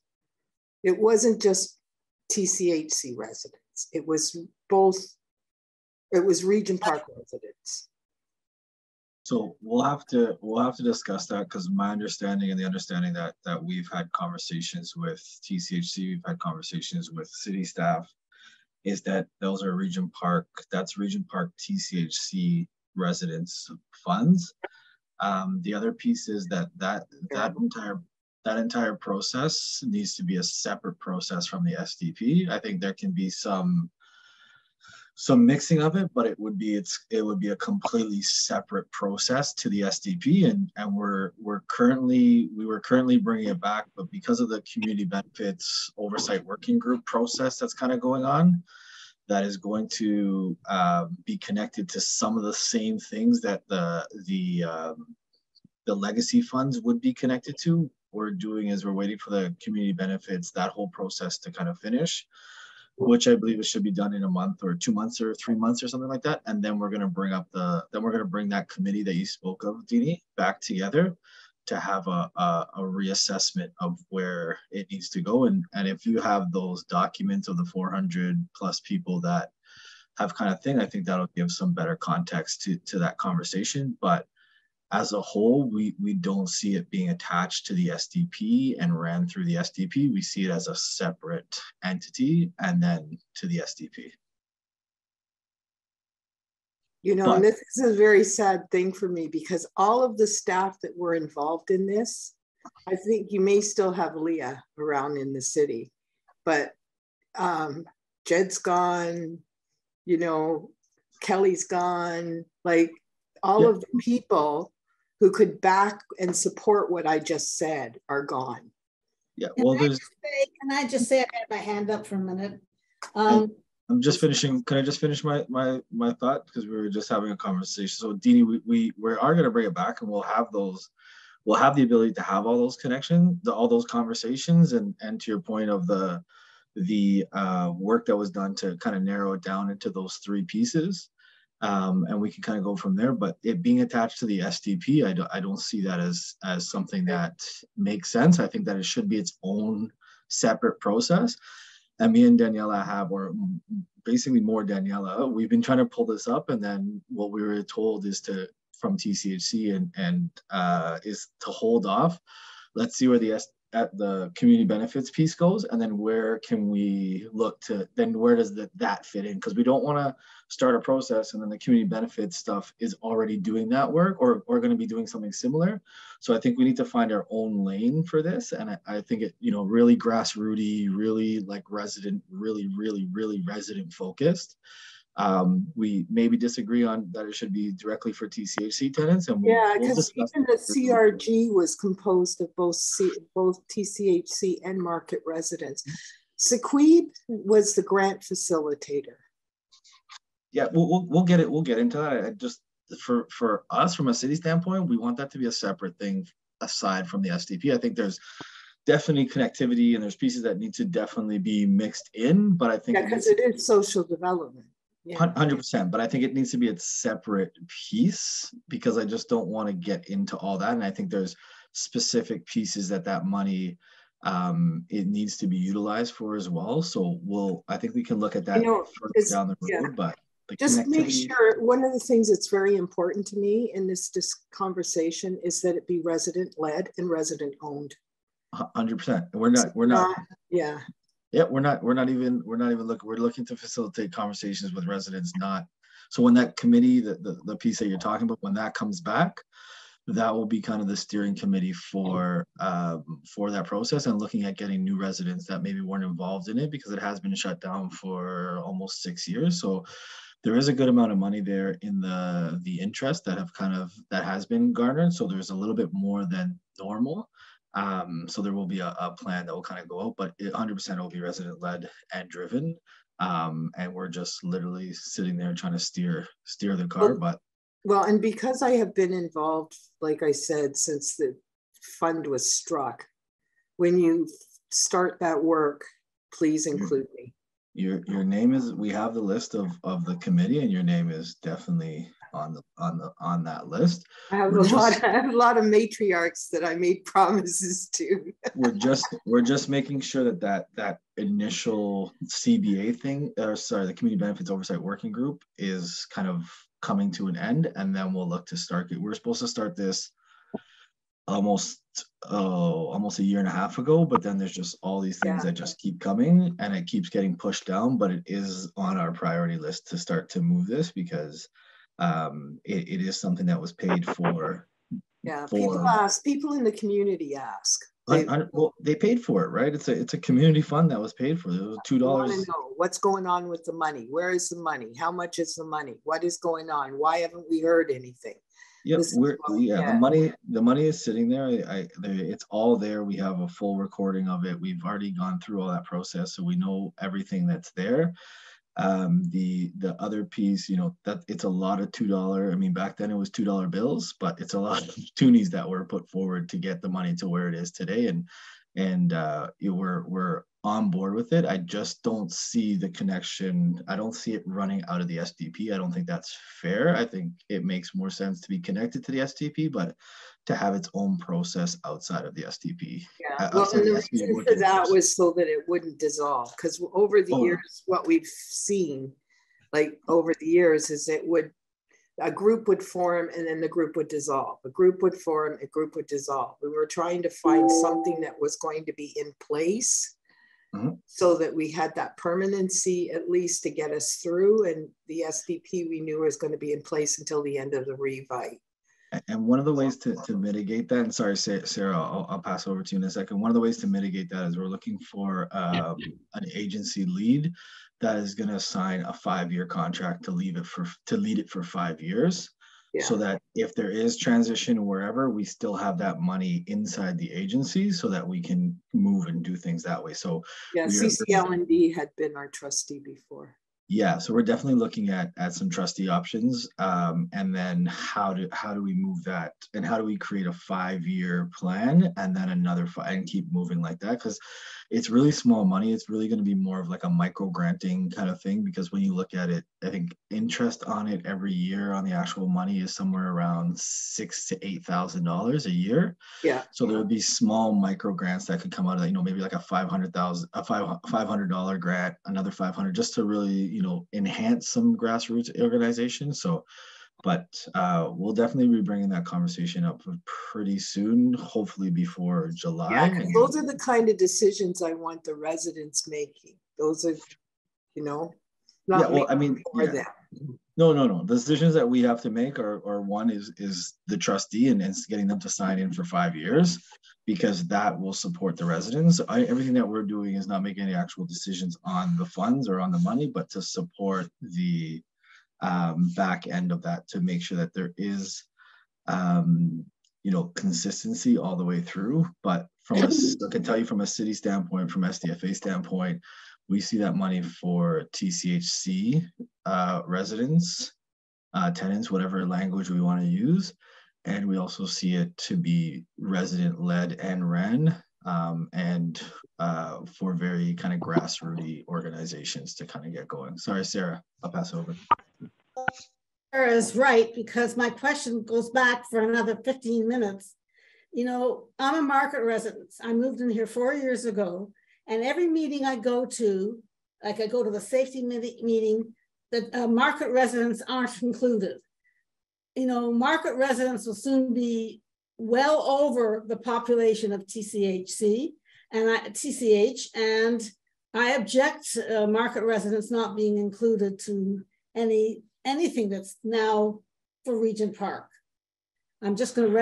Speaker 6: It wasn't just TCHC residents. It was both. It was Regent Park residents.
Speaker 7: So we'll have to discuss that, because my understanding and the understanding that we've had conversations with TCHC, we've had conversations with city staff, is that those are Regent Park. That's Regent Park TCHC residents funds. The other piece is that entire process needs to be a separate process from the SDP. I think there can be some mixing of it, but it would be a completely separate process to the SDP, and we were currently bringing it back, but because of the community benefits oversight working group process that's kind of going on, that is going to be connected to some of the same things that the legacy funds would be connected to. What we're doing is we're waiting for the community benefits, that whole process to kind of finish, which I believe it should be done in a month or 2 months or 3 months or something like that. And then we're going to bring that committee that you spoke of, Dini, back together to have a reassessment of where it needs to go. And if you have those documents of the 400 plus people that have kind of thing, I think that'll give some better context to that conversation. But as a whole, we don't see it being attached to the SDP and ran through the SDP. We see it as a separate entity and then to the SDP.
Speaker 6: You know, and this is a very sad thing for me, because all of the staff that were involved in this, I think you may still have Leah around in the city, but Jed's gone, you know, Kelly's gone, like all of the people who could back and support what I just said are gone.
Speaker 7: Yeah, well,
Speaker 4: can I just say I had my hand up for a minute?
Speaker 7: I'm just finishing. Can I just finish my thought, because we were just having a conversation. So Dini, we are going to bring it back, and we'll have the ability to have all those connections, all those conversations, and to your point of the work that was done to kind of narrow it down into those 3 pieces. And we can kind of go from there. But it being attached to the SDP, I don't see that as something that makes sense. I think that it should be its own separate process. And me and Daniela or basically more Daniela, we've been trying to pull this up, and then what we were told is from TCHC and is to hold off. Let's see where the community benefits piece goes, and then where can we look to, then where does that fit in? Because we don't want to start a process and then the community benefits stuff is already doing that work or going to be doing something similar. So I think we need to find our own lane for this. And I think it, you know, really grassrooty, really like resident, really resident focused. We maybe disagree on that it should be directly for TCHC tenants, and
Speaker 6: because even the CRG was composed of both TCHC and market residents. Sequib was the grant facilitator.
Speaker 7: Yeah, we'll get into that. I just for us from a city standpoint, we want that to be a separate thing aside from the SDP. I think there's definitely connectivity and there's pieces that need to definitely be mixed in, but I think
Speaker 6: because it is social development.
Speaker 7: 100%, but I think it needs to be a separate piece, because I just don't want to get into all that. And I think there's specific pieces that money it needs to be utilized for as well. So I think we can look at that further down the road, but
Speaker 6: just make sure, one of the things that's very important to me in this conversation is that it be resident led and resident owned.
Speaker 7: 100%. We're not.
Speaker 6: Yeah.
Speaker 7: Yeah, we're not even looking. We're looking to facilitate conversations with residents. Not so when that committee, the piece that you're talking about, when that comes back, that will be kind of the steering committee for that process, and looking at getting new residents that maybe weren't involved in it, because it has been shut down for almost 6 years. So there is a good amount of money there in the interest that has been garnered. So there's a little bit more than normal. So there will be a plan that will kind of go out, but 100% will be resident led and driven. And we're just literally sitting there trying to steer the car.
Speaker 6: Well, and because I have been involved, like I said, since the fund was struck, when you start that work, please include me.
Speaker 7: Your name is, we have the list of the committee, and your name is definitely on that list.
Speaker 6: I have a lot of matriarchs that I made promises to.
Speaker 7: we're just making sure that initial CBA thing, or sorry, the Community Benefits Oversight Working Group is kind of coming to an end, and then we'll look to start it. We're supposed to start this almost a year and a half ago, but then there's just all these things that just keep coming, and it keeps getting pushed down. But it is on our priority list to start to move this, because it is something that was paid for.
Speaker 6: Yeah, people ask, people in the community ask.
Speaker 7: Well, they paid for it, right? It's a community fund that was paid for. It was $2.
Speaker 6: I want to know what's going on with the money. Where is the money? How much is the money? What is going on? Why haven't we heard anything?
Speaker 7: Yep, the money is sitting there. It's all there. We have a full recording of it. We've already gone through all that process, so we know everything that's there. The other piece, that it's a lot of $2. I mean, back then it was $2 bills, but it's a lot of toonies that were put forward to get the money to where it is today, and we're on board with it. I just don't see the connection. I don't see it running out of the SDP. I don't think that's fair. I think it makes more sense to be connected to the SDP, but to have its own process outside of the SDP.
Speaker 6: Yeah, well, and the reason for that was so that it wouldn't dissolve, because over the years, what we've seen, like over the years, is a group would form and then the group would dissolve. A group would form, a group would dissolve. We were trying to find something that was going to be in place so that we had that permanency at least to get us through. And the SDP we knew was going to be in place until the end of the revite.
Speaker 7: And one of the ways to mitigate that, and sorry, Sarah, I'll pass over to you in a second. One of the ways to mitigate that is we're looking for an agency lead that is going to sign a 5-year contract to lead it for 5 years. Yeah. So that if there is transition wherever, we still have that money inside the agency so that we can move and do things that way. So
Speaker 6: yeah, CCL&D had been our trustee before.
Speaker 7: Yeah, so we're definitely looking at some trustee options, and then how do we move that, and how do we create a 5-year plan and then another 5 and keep moving like that, because it's really small money. It's really going to be more of like a micro granting kind of thing, because when you look at it, I think interest on it every year on the actual money is somewhere around $6,000 to $8,000 a year. Yeah. So there would be small micro grants that could come out of that, maybe like a $500 grant, another 500, just to really, enhance some grassroots organizations. So, but we'll definitely be bringing that conversation up pretty soon, hopefully before July.
Speaker 6: Yeah, because those are the kind of decisions I want the residents making. Those are, not
Speaker 7: No. The decisions that we have to make are one is the trustee and getting them to sign in for 5 years, because that will support the residents. Everything that we're doing is not making any actual decisions on the funds or on the money, but to support the back end of that, to make sure that there is consistency all the way through. But I can tell you from a city standpoint, from SDFA standpoint, we see that money for TCHC residents, tenants, whatever language we want to use. And we also see it to be resident-led and ran, and for very kind of grassroots organizations to kind of get going. Sorry, Sarah, I'll pass over.
Speaker 4: Sarah is right, because my question goes back for another 15 minutes. I'm a market resident. I moved in here 4 years ago, and every meeting I go to, like I go to the safety meeting, the market residents aren't included. Market residents will soon be well over the population of TCH, and I object market residents not being included to anything that's now for Regent Park. I'm just going to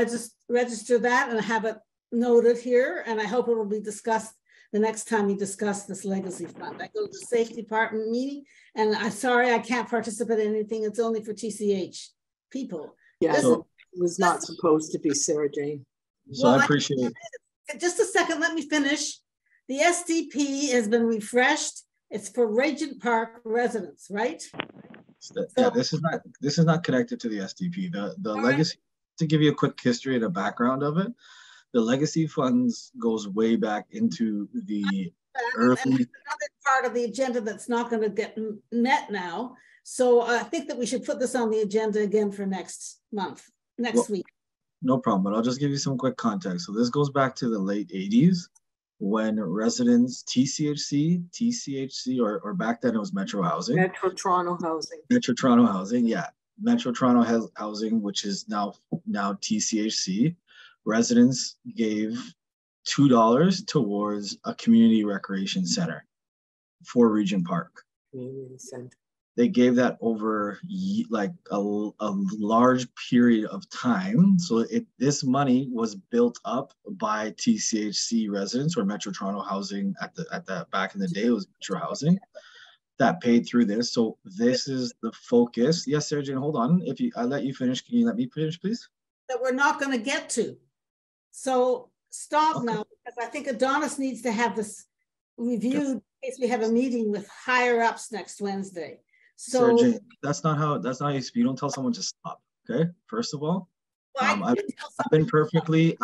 Speaker 4: register that and have it noted here, and I hope it will be discussed the next time we discuss this legacy fund. I go to the safety department meeting, and I'm sorry I can't participate in anything. It's only for TCH people.
Speaker 6: Yeah, so it was not supposed to be, Sarah Jane.
Speaker 7: So I appreciate it.
Speaker 4: Just a second, let me finish. The SDP has been refreshed. It's for Regent Park residents, right?
Speaker 7: Yeah, this is not connected to the SDP. The legacy, to give you a quick history and a background of it, the legacy funds goes way back into the early.
Speaker 4: Another part of the agenda that's not going to get met now. So I think that we should put this on the agenda again for next week.
Speaker 7: No problem, but I'll just give you some quick context. So this goes back to the late 80s when residents, TCHC, or back then it was Metro Housing.
Speaker 6: Metro Toronto Housing,
Speaker 7: yeah. Metro Toronto Housing, which is now TCHC. Residents gave $2 towards a community recreation center for Regent Park.
Speaker 6: Community center.
Speaker 7: They gave that over like a large period of time. So this money was built up by TCHC residents, or Metro Toronto Housing at the back in the day, it was Metro Housing that paid through this. So this is the focus. Yes, Sarah Jane, hold on. I let you finish, can you let me finish, please?
Speaker 4: That we're not going to get to. So stop now, because I think Adonis needs to have this reviewed in case we have a meeting with higher ups next Wednesday. So
Speaker 7: Sarah Jane, that's not how you speak. You don't tell someone to stop. Okay. First of all, I've been perfectly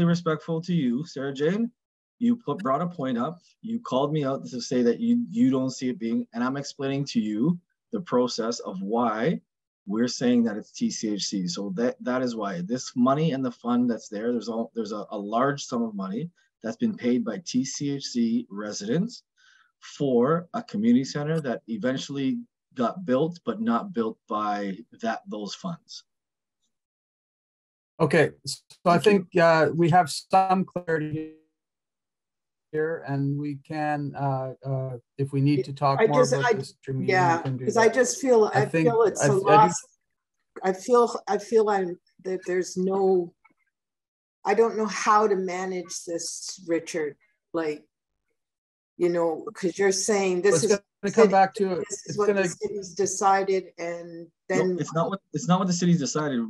Speaker 7: respectful to you, Sarah Jane. You brought a point up. You called me out to say that you don't see it being, and I'm explaining to you the process of why we're saying that it's TCHC. So that is why this money and the fund that's there. There's a large sum of money that's been paid by TCHC residents for a community center that eventually got built, but not built by those funds.
Speaker 8: Okay, so I think we have some clarity here, and we can, if we need to talk more about this,
Speaker 6: yeah, because I just feel it's a loss. I feel that there's no. I don't know how to manage this, Richard. Like, you know, because you're saying this is
Speaker 8: going to come back to it.
Speaker 6: This is what the city's decided, and then
Speaker 7: no, it's not what the city's decided.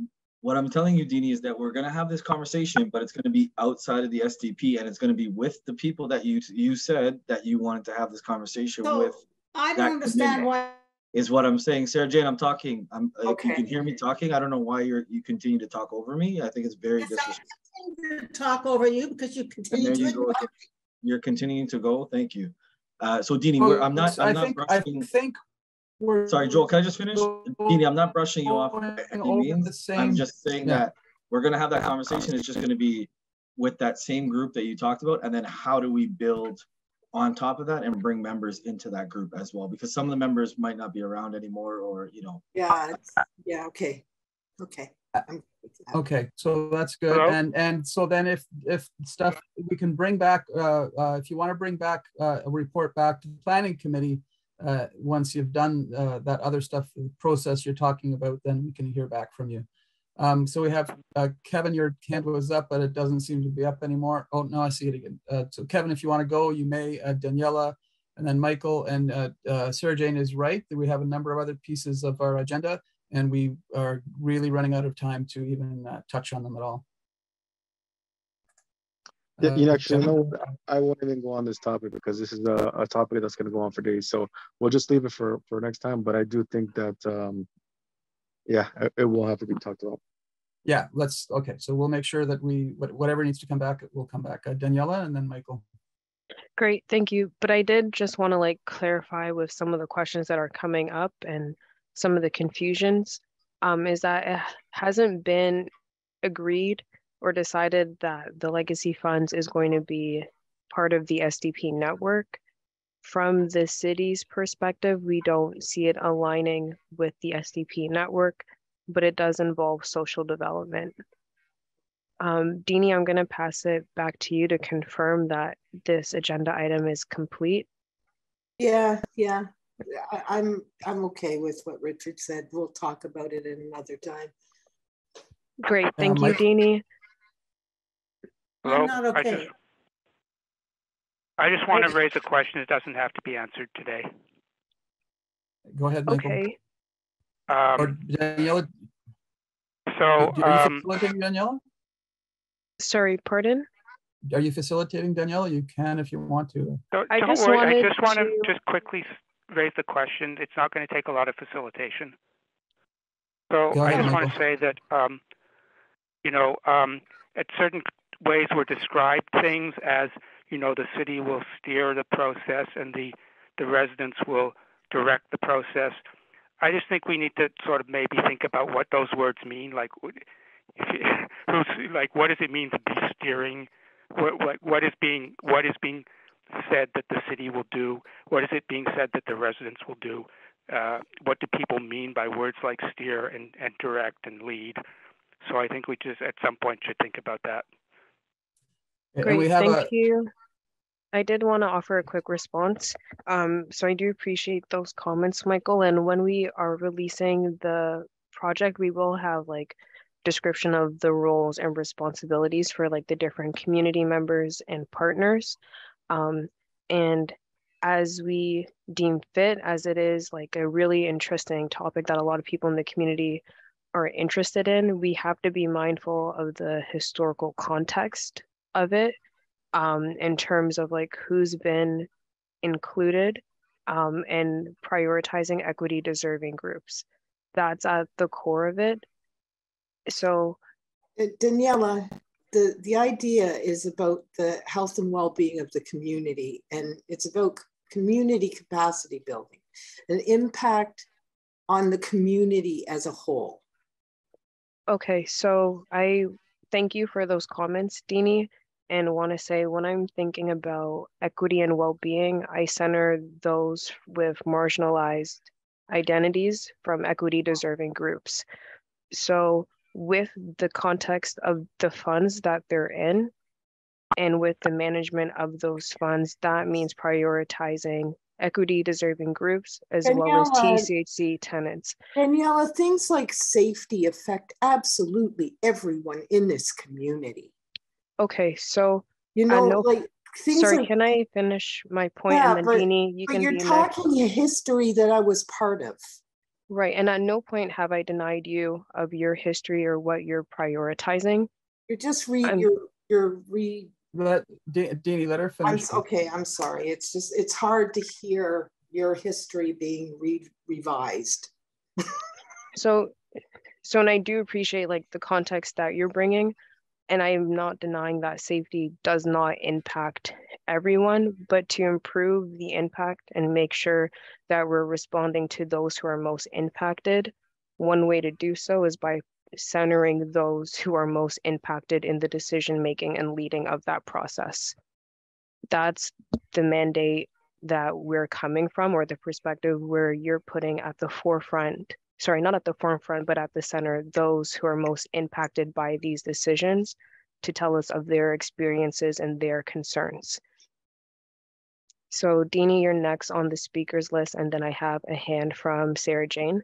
Speaker 7: What I'm telling you, Deanie, is that we're going to have this conversation, but it's going to be outside of the SDP, and it's going to be with the people that you said that you wanted to have this conversation with.
Speaker 4: I don't understand why.
Speaker 7: Is what I'm saying, Sarah Jane. I'm talking.
Speaker 6: Okay.
Speaker 7: You can hear me talking. I don't know why you continue to talk over me. I think it's very disrespectful.
Speaker 4: I continue to talk over you because you continue to.
Speaker 7: Go. You're continuing to go. Thank you. So Deanie, I'm not brushing. Sorry, Joel, can I just finish? Deanie, I'm not brushing you off by any means. I'm just saying that we're going to have that conversation. It's just going to be with that same group that you talked about. And then how do we build on top of that and bring members into that group as well? Because some of the members might not be around anymore, or, you know.
Speaker 6: Yeah, okay.
Speaker 8: Okay, so that's good.
Speaker 3: Hello?
Speaker 8: And so then if stuff, we can bring back, if you want to bring back a report back to the planning committee, once you've done that other stuff, the process you're talking about, then we can hear back from you. So we have Kevin, your hand was up, but it doesn't seem to be up anymore. Oh, no, I see it again. So Kevin, if you want to go, you may. Daniela, and then Michael, and Sarah Jane is right that we have a number of other pieces of our agenda, and we are really running out of time to even touch on them at all.
Speaker 9: Actually, no, I won't even go on this topic because this is a topic that's going to go on for days. So we'll just leave it for next time. But I do think that, it will have to be talked about.
Speaker 8: Yeah, okay. So we'll make sure that whatever needs to come back, it will come back. Daniela, and then Michael.
Speaker 5: Great, thank you. But I did just want to clarify with some of the questions that are coming up and some of the confusions, is that it hasn't been agreed or decided that the Legacy Funds is going to be part of the SDP network. From the city's perspective, we don't see it aligning with the SDP network, but it does involve social development. Deanie, I'm going to pass it back to you to confirm that this agenda item is complete.
Speaker 6: Yeah. I'm okay with what Richard said. We'll talk about it at another time.
Speaker 5: Great, thank you, Deanie.
Speaker 3: Hello?
Speaker 4: I'm not okay.
Speaker 3: I just want to raise a question that doesn't have to be answered today.
Speaker 8: Go ahead, Michael.
Speaker 5: Okay.
Speaker 8: Or Daniela.
Speaker 3: So,
Speaker 8: are you facilitating, Daniela?
Speaker 5: Sorry, pardon?
Speaker 8: Are you facilitating, Daniela? You can if you want to.
Speaker 3: So
Speaker 5: I just
Speaker 3: want to
Speaker 5: just
Speaker 3: quickly raise the question. It's not going to take a lot of facilitation. So
Speaker 8: ahead,
Speaker 3: I just want
Speaker 8: Michael.
Speaker 3: to say that, at certain ways we're described things as, the city will steer the process and the residents will direct the process. I just think we need to sort of maybe think about what those words mean. Like, what does it mean to be steering? What is being said that the city will do? What is it being said that the residents will do? What do people mean by words like steer and direct and lead? So I think we just at some point should think about that.
Speaker 5: Great, thank you. I did want to offer a quick response. So I do appreciate those comments, Michael. And when we are releasing the project, we will have like description of the roles and responsibilities for like the different community members and partners. And as we deem fit, as it is like a really interesting topic that a lot of people in the community are interested in, we have to be mindful of the historical context of it. In terms of like who's been included and prioritizing equity deserving groups. That's at the core of it. So
Speaker 6: Daniela, the idea is about the health and well-being of the community, and it's about community capacity building, an impact on the community as a whole.
Speaker 5: Okay, so I thank you for those comments, Dini. And want to say when I'm thinking about equity and well-being, I center those with marginalized identities from equity deserving groups. So with the context of the funds that they're in and with the management of those funds, that means prioritizing equity deserving groups as well as TCHC tenants.
Speaker 6: Daniela, things like safety affect absolutely everyone in this community.
Speaker 5: Okay, so
Speaker 6: you know, like
Speaker 5: sorry,
Speaker 6: like,
Speaker 5: can I finish my point?
Speaker 6: Yeah,
Speaker 5: and then Dini, you can
Speaker 6: you're
Speaker 5: be
Speaker 6: talking
Speaker 5: next.
Speaker 6: a history that I was part of.
Speaker 5: Right, and at no point have I denied you of your history or what you're prioritizing.
Speaker 6: You're just
Speaker 8: Dini, let her finish.
Speaker 6: Okay, I'm sorry. It's hard to hear your history being revised.
Speaker 5: So and I do appreciate like the context that you're bringing. And I am not denying that safety does not impact everyone, but to improve the impact and make sure that we're responding to those who are most impacted, one way to do so is by centering those who are most impacted in the decision-making and leading of that process. That's the mandate that we're coming from, or the perspective where you're putting at the forefront, sorry, not at the forefront, but at the center, those who are most impacted by these decisions to tell us of their experiences and their concerns. So Dini, you're next on the speakers list, and then I have a hand from Sarah Jane.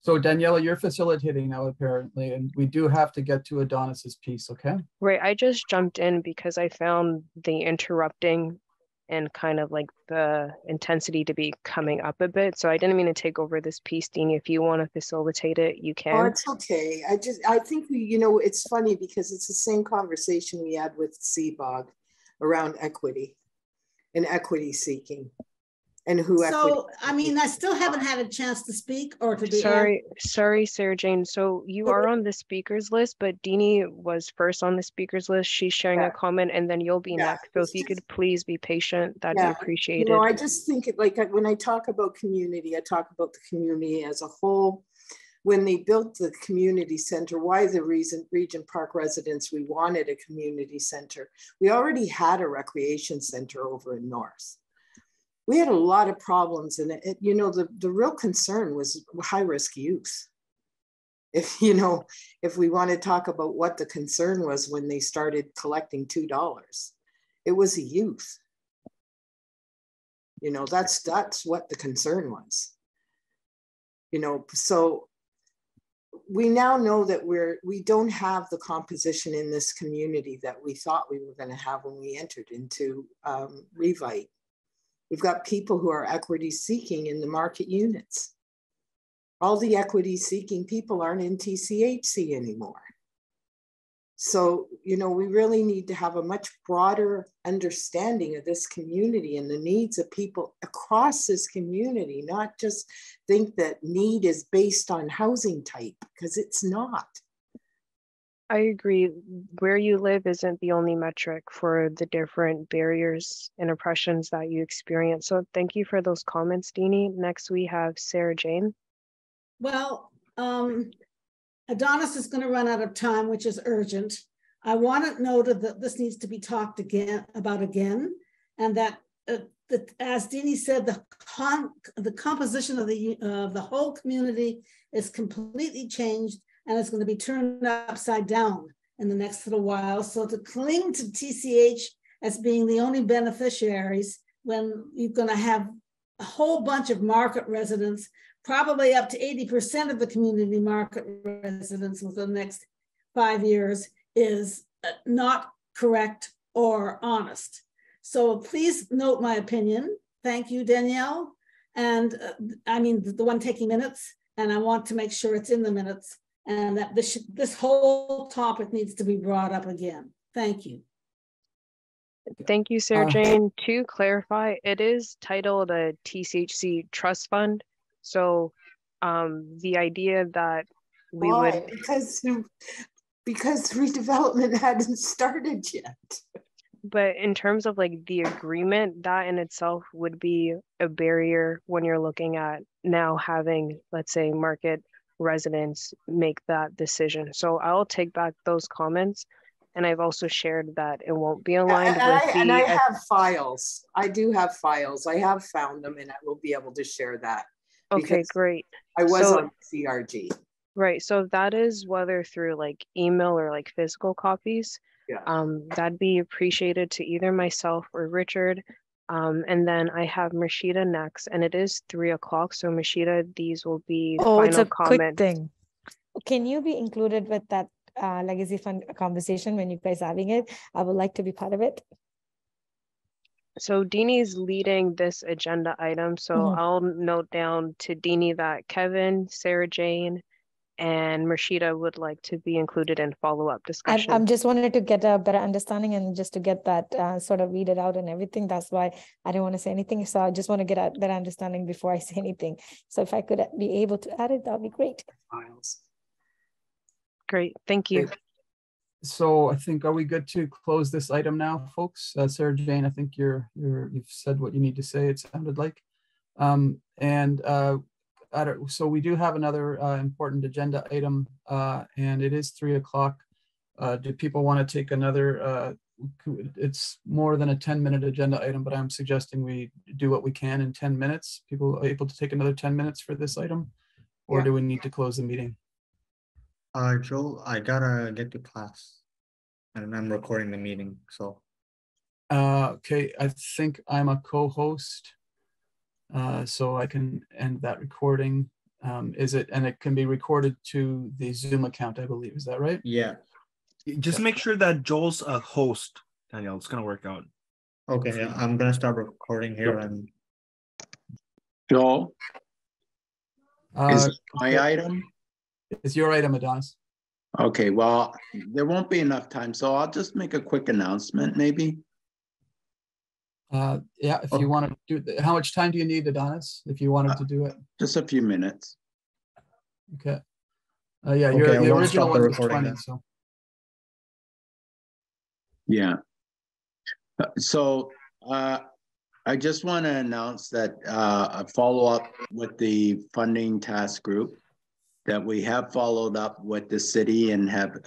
Speaker 8: So Daniela, you're facilitating now apparently, and we do have to get to Adonis's piece, okay?
Speaker 5: Right, I just jumped in because I found the interrupting and kind of like the intensity to be coming up a bit. So I didn't mean to take over this piece, Dini. If you want to facilitate it, you can.
Speaker 6: Oh, it's okay. I think you know, it's funny because it's the same conversation we had with CBOG around equity and equity seeking. And who
Speaker 4: so I mean, I still haven't had a chance to speak or to be
Speaker 5: sorry Sarah Jane, so you are on the speakers list, but Dini was first on the speakers list. She's sharing a comment, and then you'll be next. So if you could please be patient, that'd be appreciated.
Speaker 6: You know, I just think it, like when I talk about community, I talk about the community as a whole. When they built the community center, why the reason Regent Park residents, we wanted a community center. We already had a recreation center over in North. We had a lot of problems, and you know, the real concern was high-risk youth. If we want to talk about what the concern was when they started collecting $2, it was a youth. You know, that's what the concern was. You know, so we now know that we don't have the composition in this community that we thought we were going to have when we entered into Revite. We've got people who are equity seeking in the market units. All the equity seeking people aren't in TCHC anymore. So, you know, we really need to have a much broader understanding of this community and the needs of people across this community, not just think that need is based on housing type, because it's not.
Speaker 5: I agree. Where you live isn't the only metric for the different barriers and oppressions that you experience. So thank you for those comments, Dini. Next, we have Sarah Jane.
Speaker 4: Well, Adonis is going to run out of time, which is urgent. I want it noted that this needs to be talked about again, and that, as Dini said, the composition of the whole community is completely changed, and it's going to be turned upside down in the next little while. So to cling to TCH as being the only beneficiaries when you're going to have a whole bunch of market residents, probably up to 80% of the community market residents within the next 5 years, is not correct or honest. So please note my opinion. Thank you, Danielle. And I mean, the one taking minutes, and I want to make sure it's in the minutes, and that this whole topic needs to be brought up again. Thank you.
Speaker 5: Thank you, Sarah Jane. To clarify, it is titled a TCHC trust fund. So the idea that we would...
Speaker 6: Because redevelopment hadn't started yet.
Speaker 5: But in terms of like the agreement, that in itself would be a barrier when you're looking at now having, let's say, market residents make that decision. So I'll take back those comments. And I've also shared that it won't be aligned
Speaker 6: and I have files. I do have files. I have found them, and I will be able to share that.
Speaker 5: Okay, great.
Speaker 6: I was on CRG.
Speaker 5: Right. So that is whether through like email or like physical copies.
Speaker 6: Yeah.
Speaker 5: That'd be appreciated to either myself or Richard. And then I have Mashida next, and it is 3 o'clock. So Mashida, these will be final
Speaker 10: it's a
Speaker 5: comments.
Speaker 10: quick thing. Can you be included with that legacy fund conversation when you guys are having it? I would like to be part of it.
Speaker 5: So Dini's leading this agenda item. So I'll note down to Dini that Kevin, Sarah Jane, and Rashida would like to be included in follow-up discussion.
Speaker 10: I'm just wanted to get a better understanding and just to get that sort of read it out and everything. That's why I didn't want to say anything. So I just want to get a better understanding before I say anything. So if I could be able to add it, that'd be great.
Speaker 5: Great, thank you.
Speaker 8: So I think, are we good to close this item now, folks? Sarah Jane, I think you've said what you need to say, it sounded like. So we do have another important agenda item, and it is 3 o'clock. Do people want to take another, it's more than a 10-minute agenda item, but I'm suggesting we do what we can in 10 minutes. People are able to take another 10 minutes for this item, or do we need to close the meeting?
Speaker 11: Joel, I gotta get to class and I'm recording the meeting, so.
Speaker 8: Okay, I think I'm a co-host, so I can end that recording. And it can be recorded to the Zoom account, I believe, is that right?
Speaker 11: Yeah.
Speaker 2: Just make sure that Joel's a host, Danielle, it's gonna work out.
Speaker 11: Okay, yeah, I'm gonna start recording here and.
Speaker 12: Joel, is my item?
Speaker 8: It's your item, Adonis.
Speaker 12: Okay, well, there won't be enough time, so I'll just make a quick announcement, maybe.
Speaker 8: Yeah, if you want to do it. How much time do you need, Adonis, if you wanted to do it?
Speaker 12: Just a few minutes.
Speaker 8: Okay. Yeah, your original one was 20, so.
Speaker 12: Yeah. So I just want to announce that a follow-up with the funding task group, that we have followed up with the city and have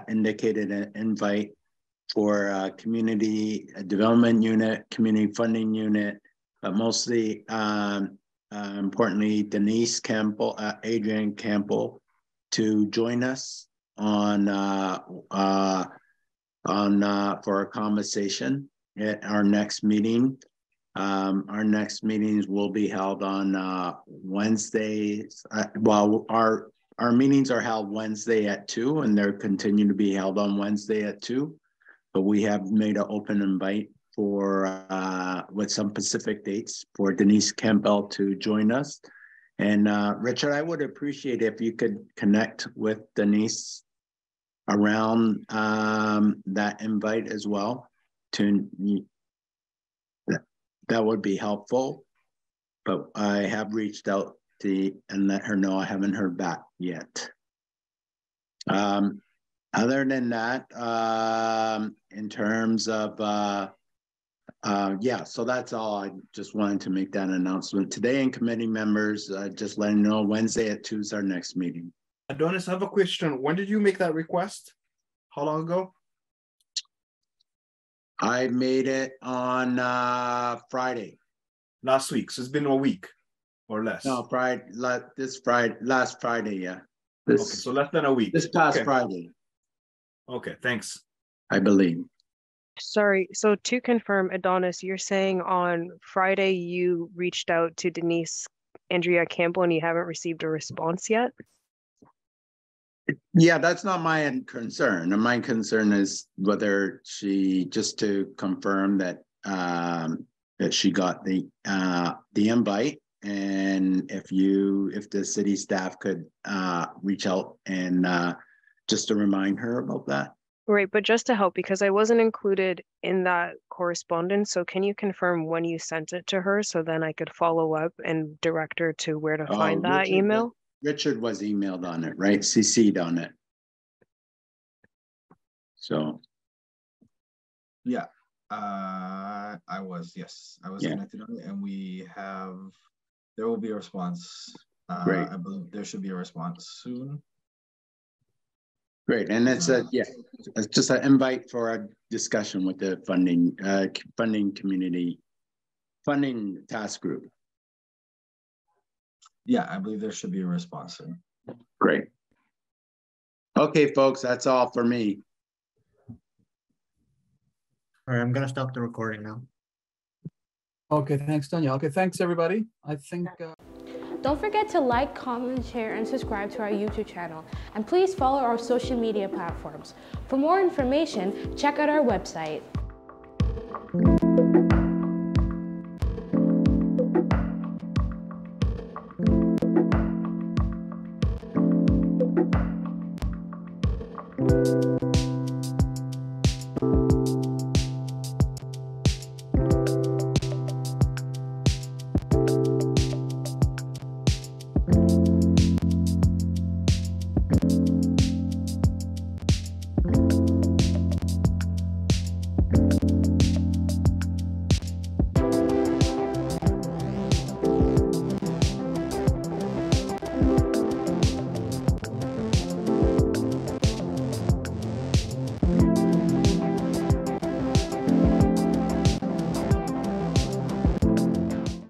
Speaker 12: indicated an invite for community development unit, community funding unit, but mostly importantly, Denise Campbell, Adrian Campbell, to join us on for a conversation at our next meeting. Our next meetings will be held on Wednesdays. Well, our meetings are held Wednesday at 2, and they're continue to be held on Wednesday at 2. But we have made an open invite for with some specific dates for Denise Campbell to join us. And Richard, I would appreciate if you could connect with Denise around that invite as well. That would be helpful, but I have reached out to and let her know I haven't heard back yet. Other than that, in terms of Yeah, so that's all. I just wanted to make that announcement today. And committee members, just letting you know Wednesday at 2 is our next meeting.
Speaker 2: Adonis, I have a question. When did you make that request? How long ago?
Speaker 12: I made it on Friday.
Speaker 2: Last week. So it's been a week or less.
Speaker 12: No, last Friday, yeah.
Speaker 2: Okay, so less than a week.
Speaker 12: This past Friday.
Speaker 2: Okay, thanks.
Speaker 12: I believe.
Speaker 5: Sorry, so to confirm, Adonis, you're saying on Friday you reached out to Denise Andrea Campbell and you haven't received a response yet?
Speaker 12: Yeah, that's not my concern. My concern is whether she, just to confirm that that she got the invite, and if the city staff could reach out and just to remind her about that.
Speaker 5: Right, but just to help, because I wasn't included in that correspondence, so can you confirm when you sent it to her so then I could follow up and direct her to where to find that email?
Speaker 12: Richard was emailed on it, right? CC'd on it. So.
Speaker 7: Yeah, I was connected on it, and there will be a response.
Speaker 12: Great.
Speaker 7: I believe there should be a response soon.
Speaker 12: Great, and it's it's just an invite for a discussion with the funding task group.
Speaker 7: Yeah, I believe there should be a response soon.
Speaker 12: Great. Okay, folks, that's all for me.
Speaker 11: All right, I'm gonna stop the recording now.
Speaker 8: Okay, thanks, Danielle. Okay, thanks, everybody. I think...
Speaker 13: Don't forget to like, comment, share, and subscribe to our YouTube channel. And please follow our social media platforms. For more information, check out our website.